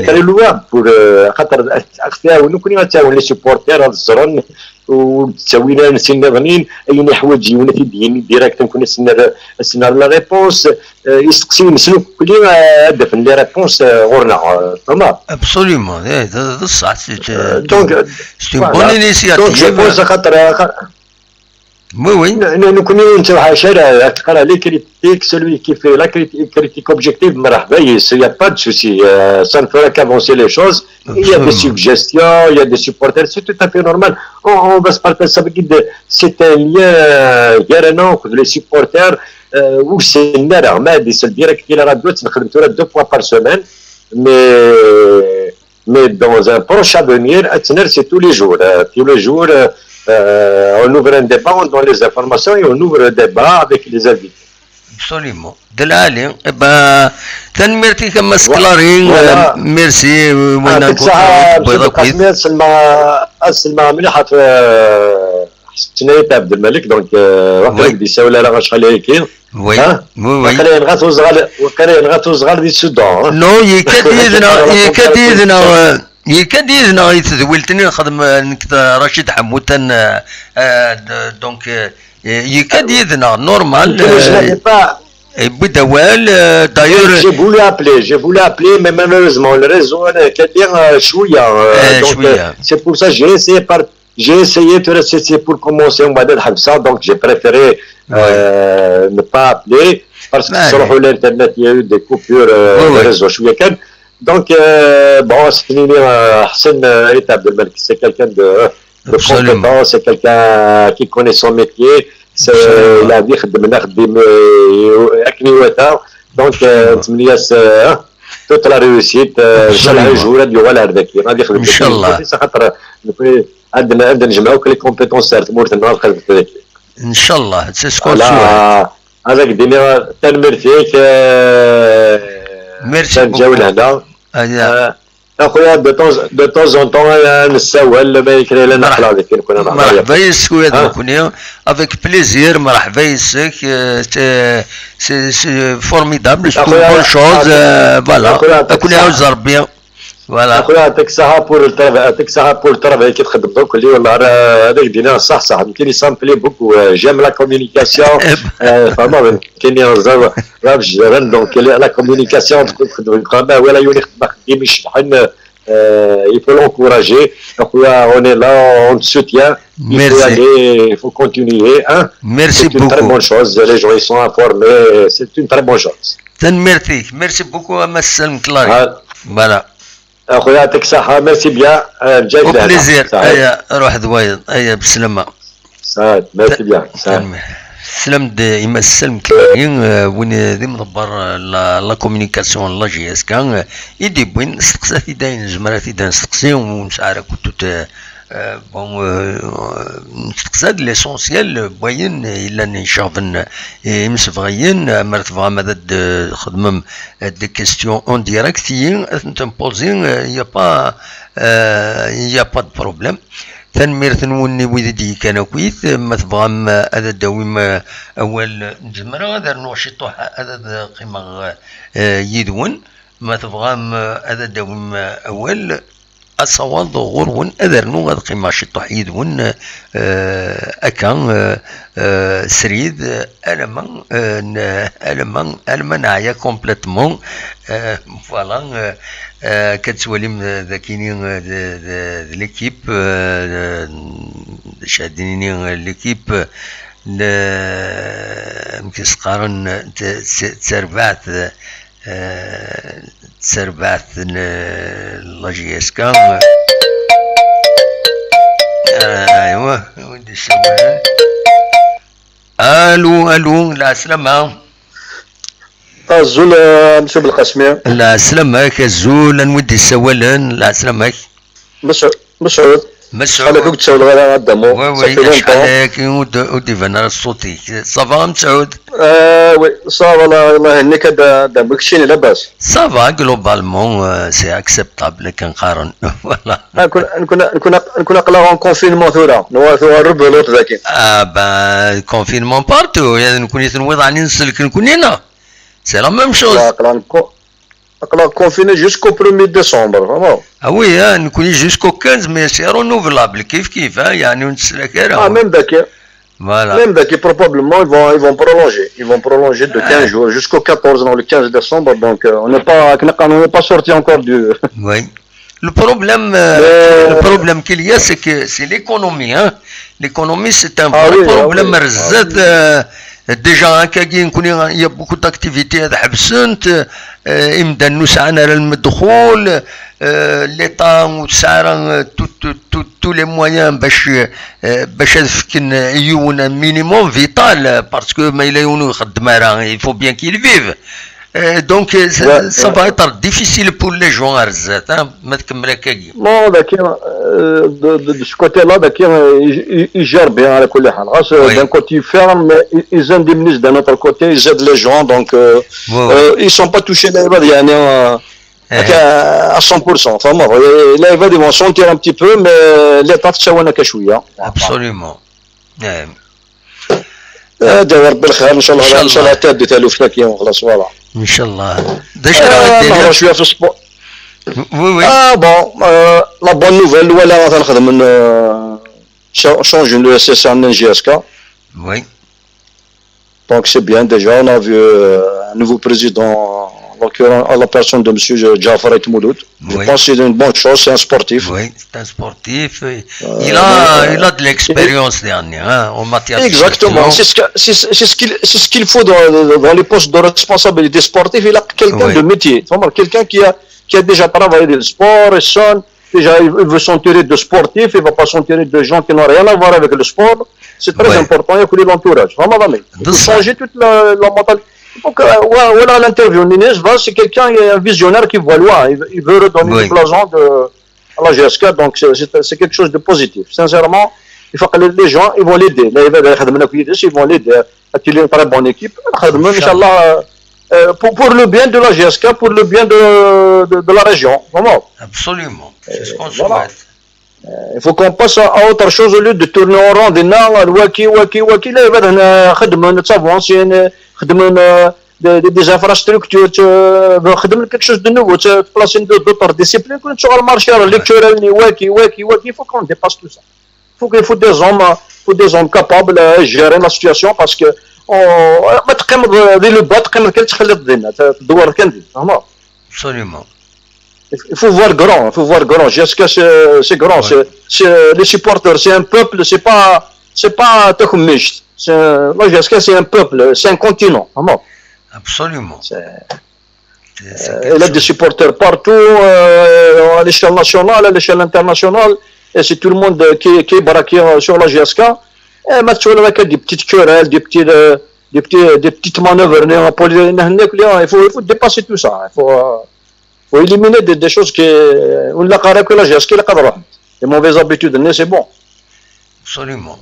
très louable pour les supporters وتسوينا نسينا غنين اي حوايج يجيونا تيديني ديريكت نكون نسنا لا ريبونس يسقسيو نسلو كل هدف لي ريبونس غورنا فما ابسوليومون هذا صح دونك سي بون انيسياتيف خاطر Oui. Nous connaissons les critiques, celui qui fait la critique objective, il n'y a pas de souci, ça ne fera qu'avancer les choses. Il y a des suggestions, il y a des supporters, c'est tout à fait normal. On va se partager ça, c'est un lien entre les supporters, où c'est normal, c'est le direct qui est la radio, c'est 2 fois par semaine, mais dans un proche avenir, c'est tous les jours. On ouvre un débat, on donne les informations et on ouvre un débat avec les invités. Absolument. De là, merci comme Sclaring, merci. سنايت عبد الملك دونك وقت ديسا ولا لا غاشغال هيك وي وي وقال غاتو صغار دي السودان نو يكديدنا يتذولتني نخدم رشيد حموتن دونك يكديدنا نورمال بدوال d'ailleurs j'ai voulu appeler mais malheureusement le réseau كثير شويه c'est pour ça j'ai essayé de rester pour commencer on va dire ça donc j'ai préféré ne pas appeler parce que sur l'internet il y a eu des coupures de réseau شويه كان donc bon Hassan Abdel Malik c'est quelqu'un de compétent, c'est quelqu'un qui connaît son métier, c'est la vie donc toute la réussite ان شاء الله عندنا نجمعوا كل الكومبيتونس تاع مورتنا الخدمه هذيك ان شاء الله تسكون هذاك دينا تنمرتيك ميرسي نجاو لهنا اخويا دو طونز اون طون نساول ما يكري لنا نحلى هذيك نكون انا مرحبا يسكو نكون افيك بليزير مرحبا يسك سي فورميدابل سي بون شوز فوالا اكون عاوز ربي فوالا اخويا يعطيك الصحه بور الترافاي كي تخدم دوك اللي والله هذاك دينا صح يمكن يسامبلي بوكو جيم لا كومونيكاسيون فما كاين راف جيران دونك لا كومونيكاسيون تخدم ولا يولي خدمه يشحن il faut l'encourager. On est là, on te soutient. Il faut aller, il faut continuer. Hein. Merci beaucoup. C'est une très bonne chose. Les gens ils sont informés. C'est une très bonne chose. Merci beaucoup à Massalm Clary. Voilà. أخويا يعطيك الصحة ميرسي بيان جاي au plaisir أيا روح دوايض أيا بسلامة سعد ميرسي بيان سلام ديما السلم كلاين وين ذي مدبر لا كومونيكاسيون لا جي اس كان يدي بوين نستقسى في داين زمرات داين نستقسي ومش عارف كنت بون نستقسى ليسونسيال بوين إلا نشافن مسفغيين مرت فغا ماذا خدمم دي كيستيون اون ديراكتيين تنبوزين يا با دو بروبليم تنمير وني ويدي كان كويت ما تبغى هذا داوم اول نجمرا هذا نوشيطو هذا قيمه يدون ما تبغى هذا داوم اول الصواد غرون اذرنو هذا قيمه شطو يدون اكان سريد المان نعيا كومبليتمون فوالا كتولي ذاكيني ليكيب شاديني ليكيب مكيسقارن تسربعت لا جي اس كا ايوا ودي السوالان الو لا سلامة الزول مسيو بالقاسمي لا سلامك الزول نودي السوالان لا سلامك مسعود شحال هكاك تسول غير غادامو وي شحالك ودي فانا صوتي صافا مسعود وي صافا الله يهنيك هذا مكشيني لاباس صافا جلوبالمون سي اكسبتابل كنقارن فوالا نكون قلق اون كونفينمون ثورا نوثو الربع لوط ذاكي با كونفينمون بارتو يعني نكون نوض على نسلك نكون هنا سي لا ميم شوز اقلا كونفيني جوسكو 1 ديسمبر فهمو وي نكون جوسكو 15 مي سي رونوفلابل كيف يعني ونسلك راه ميم داكي Voilà. Même qui probablement ils vont prolonger. Ils vont prolonger de 15 jours jusqu'au 14 le 15 décembre. Donc on n'est pas sorti encore du. Oui. Le problème qu'il y a, c'est que c'est l'économie. Hein. L'économie, c'est un vrai problème. Déjà, il y a beaucoup d'activités à Habsent. إمدى نسعنا للمدخول l'État وسعر tous les moyens باش يفكن يون minimum vital parce que ما إلا يونو يخدم il faut bien qu'il vive. Donc ça va être difficile pour les gens رزات ما تكمل هكاكي. Non de ce côté-là ils gèrent bien على كل حال. D'un côté ils ferment mais ils indemnisent d'un autre côté ils aident les gens donc ils sont pas touchés là يعني à 100%. فما là ils vont sentir un petit peu mais l'État تساوينا كشوية. Absolument. داير بالخير ان شاء الله ان شاء الله تعدي تالوف يوم خلاص فوالا ان شاء الله داش راه دير شويه في السبور وي بون لا بون نوفيل ولا غنخدم changer le SSA en GSK. Oui. Donc c'est bien déjà on a vu un nouveau président à la personne de monsieur Jafar Mouloud. Je pense que c'est une bonne chose, c'est un sportif. Oui, c'est un sportif. Il a de l'expérience dernière hein, en matière de exactement, c'est ce qu'il faut dans les postes de responsabilité sportive. Il a quelqu'un de métier, quelqu'un qui a déjà travaillé dans le sport, et sonne, déjà il veut s'entourer de sportifs, il ne va pas s'entourer de gens qui n'ont rien à voir avec le sport. C'est très important, il y a que l'entourage. Il faut changer toute la mentalité. Donc, voilà l'interview. Ninez, c'est quelqu'un, un visionnaire qui voit loin. Il veut redonner du blason à la GSK. Donc, c'est quelque chose de positif. Sincèrement, il faut que les gens, ils vont l'aider. Ils vont l'aider. Il a une très bonne équipe. Pour le bien de la GSK, pour le bien de la région. Vraiment. Absolument. C'est ce qu'on souhaite. Il faut qu'on passe à autre chose au lieu de tourner en rond. Là, il va des infrastructures, quelque chose de nouveau, placer d'autres disciplines, sur le marché électoral, il faut qu'on dépasse tout ça. Il faut des hommes capables de gérer la situation parce que Absolument. Il faut voir grand. GSK, c'est grand. Les supporters, c'est un peuple, c'est pas Tokumish. La GSK, c'est un peuple, c'est un continent. Absolument. Il a des supporters partout, à l'échelle nationale, à l'échelle internationale, et c'est tout le monde qui est braqué sur la GSK. Et maintenant, il y a des petites querelles, des petites manœuvres. Il faut dépasser tout ça. Il faut éliminer des choses qui. La GSK, les mauvaises habitudes, c'est bon. Absolument.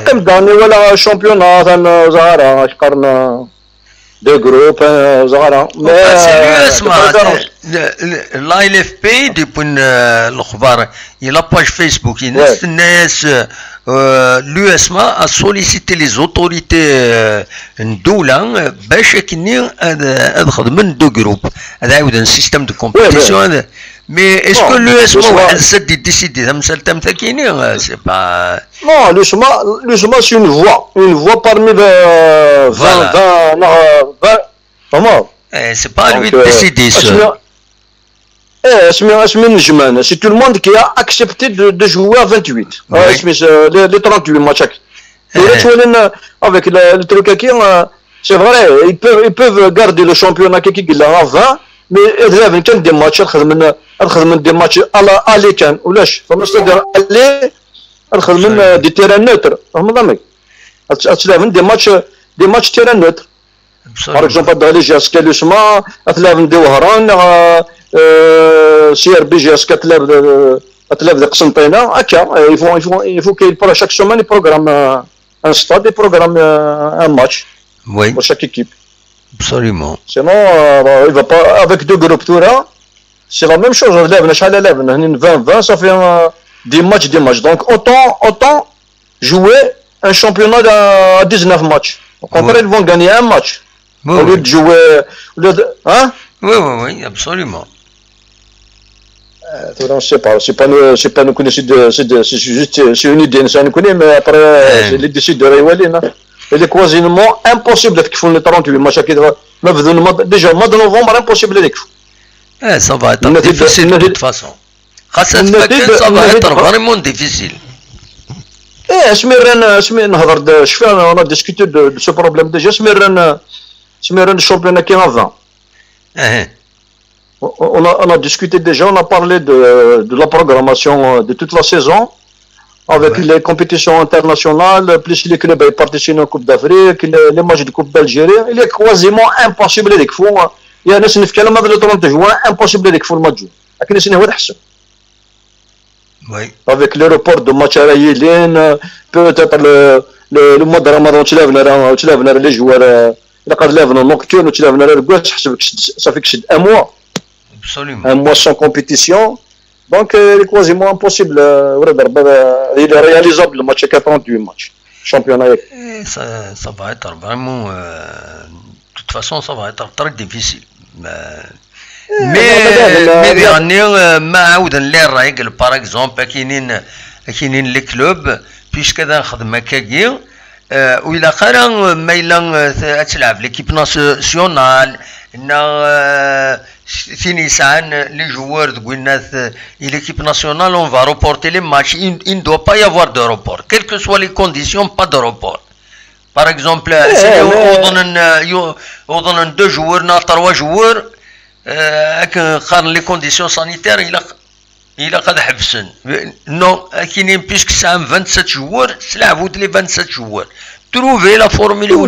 Comme dans le championnat, deux groupes, l'ALFP depuis الأخبار la page Facebook الناس l'USMA a sollicité les autorités الدولة باش كني خدمن دو جروب هذا عاود un système de compétition. Mais est-ce que l'USMA واحد السد décide ça مسألة مثلا c'est pas. Non, l'USMA c'est une voix parmi les 20. Comment? C'est pas lui de décider ça. C'est tout le monde qui a accepté de jouer à 28. Les 38 matchs. Avec le truc qui c'est vrai, ils peuvent garder le championnat qui est à 20, mais ils doivent des matchs, des matchs à l'écran. C'est-à-dire des terrains neutres. Des matchs terrain neutres. Par exemple, dans les GSK, l'USMA, des Wahran, CRB, GSK, des Qsentena. Il faut qu'il pour chaque semaine, il programme un stade, il programme un match pour chaque équipe. Absolument. Sinon, il va pas avec deux groupes tours. C'est la même chose. 20, ça fait des matchs. Donc, autant jouer un championnat à 19 matchs. Au contraire, ils vont gagner un match. Au lieu de jouer. Hein? Oui, absolument. On ne sait pas. C'est pas nous connaissons. C'est une idée, ça nous connaît, mais après, c'est les décisions de Réwalin. Il est quasiment impossible d'être qu'ils font les 38 matchs. Déjà, au mois de novembre, impossible d'être. Ça va être difficile de toute façon. Ça va être vraiment difficile. On a discuté de ce problème déjà. Le championnat qui est en 20. On a discuté déjà, on a parlé de la programmation de toute la saison, avec les compétitions internationales, plus les clubs qui participent en Coupe d'Afrique, les matchs de Coupe d'Algérie. Il est quasiment impossible de faire. Il y a des gens qui ont le 30 juin, impossible de faire le match. Avec le report de match à Rayelin, peut-être le mois de Ramadan, tu lèves les joueurs, nocturne, tu lèves les gauche, ça fait que c'est un mois. Absolument. Un mois sans compétition. Donc, il est quasiment impossible. Il est réalisable le match à 48 matchs. Championnat. Ça va être vraiment. De toute façon, ça va être très difficile. Mais dernier, les règles, par exemple, les clubs, puisque dans le cas où il a carrément l'équipe nationale, les joueurs de l'équipe nationale, on va reporter les matchs. Il ne doit pas y avoir de report. Quelles que soient les conditions, pas de report. Par exemple, si on donne 2 joueurs, 3 joueurs, avec les conditions sanitaires, il a قد حبسن. Non, puisque c'est 27 joueurs, c'est là vous les 27 joueurs. Trouvez la formule où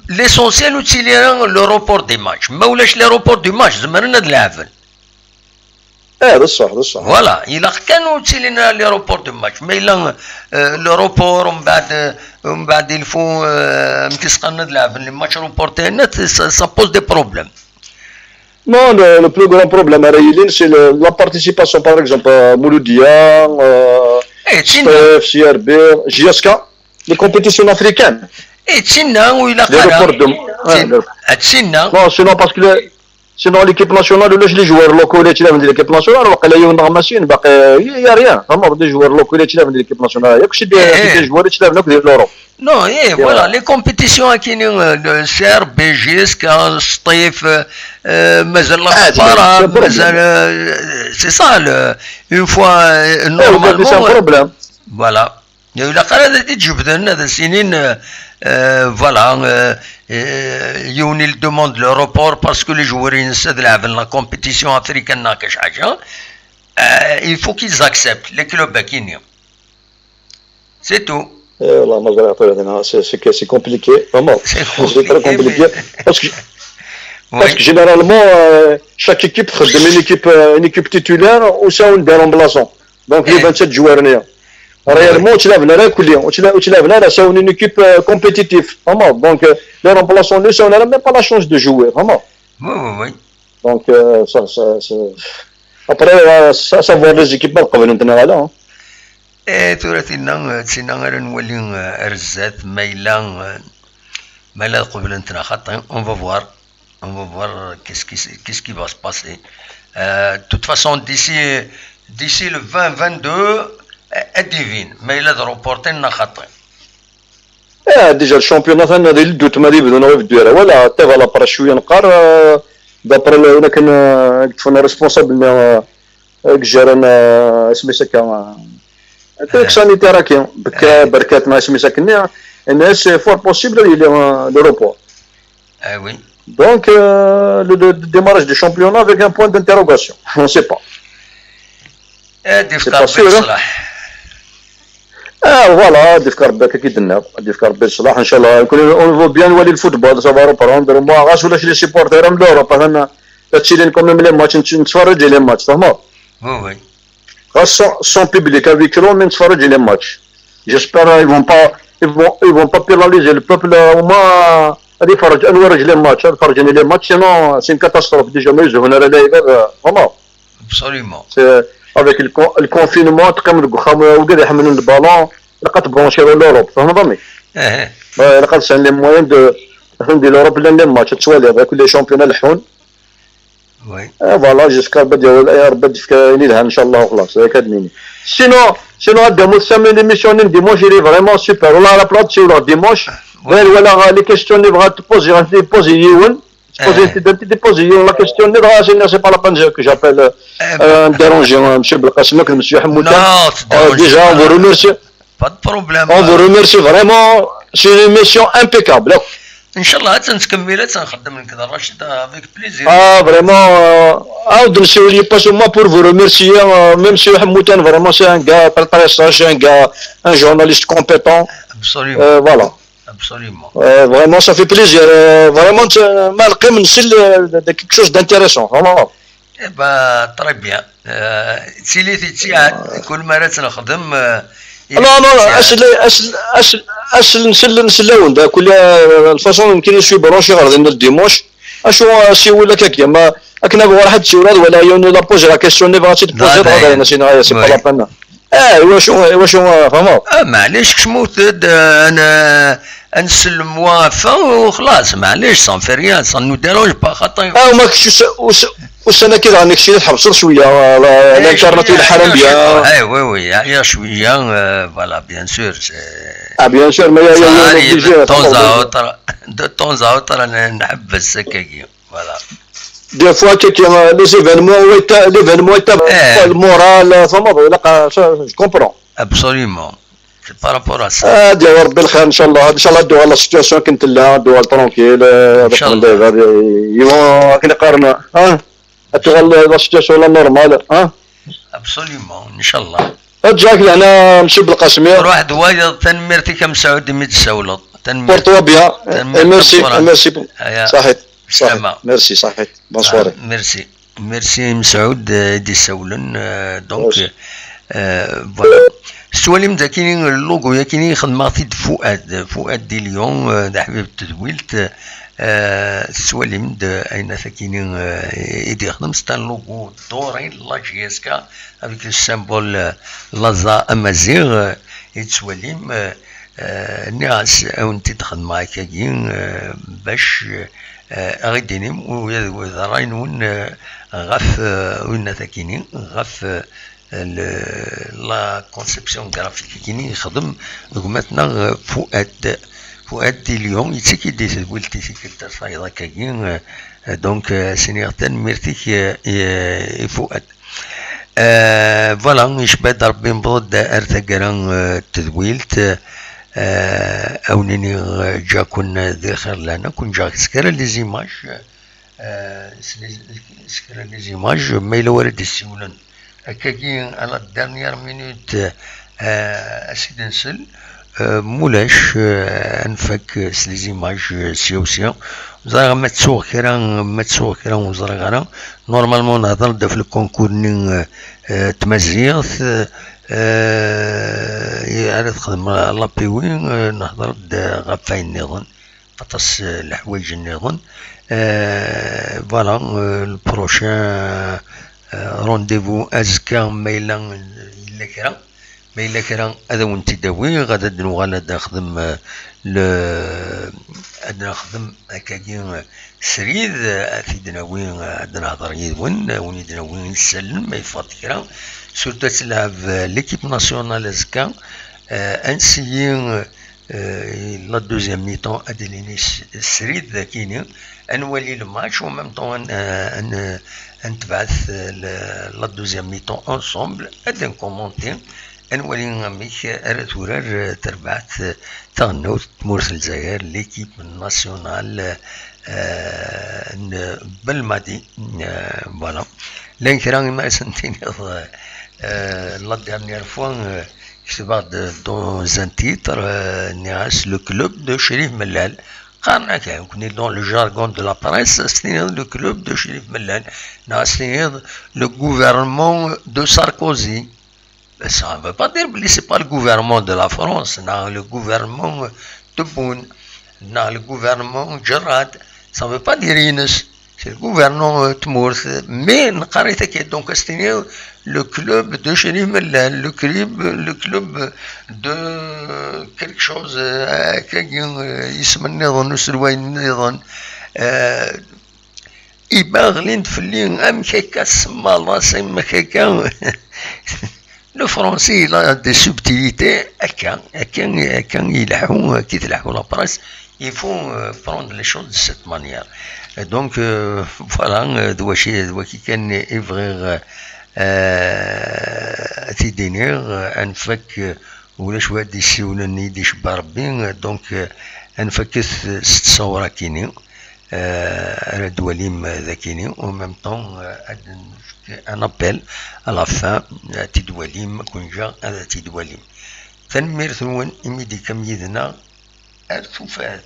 l'essentiel c'est le report des matchs. ما ولاش le report du match زمرنا نلعبن. بصح. Voilà, il a كانوا تسيلنا le report du match. Mais là le report ومن بعد il faut مكسقنا نلعبن les matchs reportés ça pose des problèmes. Non, le plus grand problème à Rayelin, c'est la participation, par exemple, à Mouloudia, SPF, CRB, GSK, les compétitions africaines. Et Tchina, où il a les reports de. Non, sinon, parce que Sinon, l'équipe nationale, les joueurs locaux, l'équipe nationale, il y a une machine, il n'y a rien. Des joueurs locaux, l'équipe nationale. Il y a des joueurs de l'Europe. Non, voilà, les compétitions qui le Serbe, Belgique, Stif, c'est ça, une fois, normalement. C'est un problème. Voilà. Il y a eu la carrière de Djibouti, de Sinin, voilà, ils demandent le report parce que les joueurs de la compétition africaine, il faut qu'ils acceptent, les clubs kenyans. C'est tout. C'est compliqué, vraiment. C'est très compliqué. Parce que généralement, chaque équipe fait une équipe titulaire ou ça ou des remplaçants. Donc les 27 joueurs. Réellement, tu l'as une équipe compétitive. Vraiment. Donc les remplaçants, on n'a même pas la chance de jouer. Vraiment. Oui. Donc après, ça va les équipes comme nous tenons là. On va voir qu'est-ce qui va se passer. De toute façon, d'ici le 2022, est divine, mais il a de reporter déjà le championnat هذا الدوت ما بدنا نبدو ولا تبع لا برشويه نقار دابر انا كنا ريسبونسابل جيرنا اسمي سكا تاك سانيتير كاين بركات ما اسمي سكني الناس فور بوسيبل لوروبور oui donc le démarrage du championnat avec un point d'interrogation on sait pas c'est pas sûr فوالا ديفكار باك كي درنا ديفكار بالصلاح ان شاء الله اون فو بيان نولي الفوتبول صافا روبروندر ما غاش ولاش لي سيبورتير من لوروب انا هادشي اللي نكون لي ماتش نتفرج لي ماتش فهمت وي غاش سون بيبليك افيك لو من نتفرج لي ماتش جيسبر ils vont pas pénaliser le peuple وما غادي يفرج انا ورج لي ماتش فرجني لي ماتش سينو سي كاتاستروف ديجا ما يزهون على لاعب فهمت absolument avec le confinement تقام الكخام وقاعد يحملون البالون لقات برونشيرو لوروب فهمتني لقات سان لي موين دو ندير لوروب لان ماتش تسوالي avec les championnats الحون وي فوالا جيسكا بدا يا ربي ينيلها ان شاء الله وخلاص هاك هادني سينو هذا مستمر ليميسيون ديمونش اللي فريمون سوبر ولا على بلاط ولا ديمونش ولا لي كيستيون اللي بغات تبوزي يون déposer la question c'est pas la peine que j'appelle déranger monsieur Belkacem monsieur Hamouda déjà on vous remercie pas de problème on vous remercie vraiment c'est une émission impeccable Inch'Allah تنكمل تنخدم لك كذا راشد avec plaisir vraiment عاود نسولي pas seulement pour vous remercier même monsieur Hamouda vraiment c'est un gars très sage un gars un journaliste compétent absolument voilà Absolument. Vraiment, ça fait plaisir. Vraiment, c'est quelque chose d'intéressant. Vraiment. Eh ben, très bien. Si les étudiants, كل مرة نخدم. أصل نسلون ده كل الفصل يمكن يسوي براشي غير عندنا الديموش. أشو سي ولا كاكيا ما أكنا واحد سوراد ولا يوني لا بوز لا كيسيون اللي بغات تبوزي هذا أنا سينا سي با لا بان. واش فهموا؟ معليش كشموت انا نسلم وافا وخلاص معليش سان في ريان سان نو ديرونج با خاطر وما كنتش والسنه كي راني كشي تحبس شويه الانترنت الحرام بها وي يا شويه فوالا بيان سور بيان سور ما دو طون زاوتر نحبس هكاكي فوالا des fois les événements le moral je comprends absolument c'est par rapport à ça دي ربي الخير ان شاء الله ندوي على السيتواسيون كنت لها ندوي ترونكيل ان شاء الله يوا كي نقارن ندوي على السيتواسيون لا نورمال absolument ان شاء الله جاك لهنا نمشي بالقاسمير واحد وايد تنمرتي كم سعود ميت سولط بورتوا بيان ميرسي صحيح صحيح ميرسي صحيح بونسوار ميرسي مسعود دي سولن دونك فوالا السواليم دا كاينين اللوغو يا كاينين خدماتي فؤاد دي ليون دا حبيب التدويلت السواليم دا اين كاينين يدي خدم ستا اللوغو دوري لا جي اس كا افيك السامبول لازا امازيغ السواليم الناس اون تدخل معاك كاين باش أغدينيم وإذا راينون غف وين تاكيني غف لا كونسيبسيون جرافيك كيني يخدم رغمتنا فؤاد اليوم يتسكي دي سولتي سيكتر صايدا كاين دونك سينيغتان ميرتيك فؤاد فوالا يشبه ربي نبض ارتقران تدويلت أونيني جا كنا ذي خير لنا كون جا سكر لي زيماج سكر لي زيماج ما إلا ورد السيولن هكاكي على الدرنيير مينوت أسيد نسل مولاش انفك لي زيماج سيوسيا زرا ما تسوق كرا وزرا غرا نورمالمون نهضر دا في الكونكور نين تمازيغ عاد تخدم لابيوين نهضر غفاين نظن قطس الحوايج النظن فوالا البروشان رونديفو ازكا ما إلا كرا هذا وانت داوي غادا نوغالا نخدم نخدم هكاكي سريد في دناوين نهضر يدون وني دناوين نسلم ما يفوت كرا سورتو تلعب ليكيب ناسيونال ازكا انسيين لا دوزيام ميطون ادليني سريد كيني انولي الماتش وميم طون نتبعث لا دوزيام ميطون انصومبل ادن كومونتي انولي ميك ارتورار تربعت تغنو تمورث الجزائر ليكيب ناسيونال بالمادي فوالا لان كراني ما سنتيني لا ديرنيير فوا كتبا دون ان تيتر ناس لو كلوب دو شريف ملال قارنا كان كوني دون لو جارغون دو لا بريس ستينيغ لو كلوب دو شريف ملال ناس لو غوفرنمون دو ساركوزي. Ça ne veut pas dire que ce n'est pas le gouvernement de la France, non, le gouvernement de Boun, non, le gouvernement Gerrad, ça ne veut pas dire Inès, c'est le gouvernement Tmour, mais donc c'est le club de Chérif Mellal, le club de quelque chose, يباغلين في اللي ام كيكا سما راسي ما كيكا لو فرونسي لا دي سوبتيليتي هكا يلحقوا كي تلحقوا لا براس يفو بروند لي شوز دو سيت مانيير دونك فوالا دوا كي كان يفغيغ تيدينير انفك ولا شويه دي سيولني دي شبا ربي دونك انفك ست صوره كيني دواليم ذاكيني و ميم طون ان ابل على فان تدواليم كونجا هذا تدواليم تنمير ثون اميدي كم يدنا ارتفات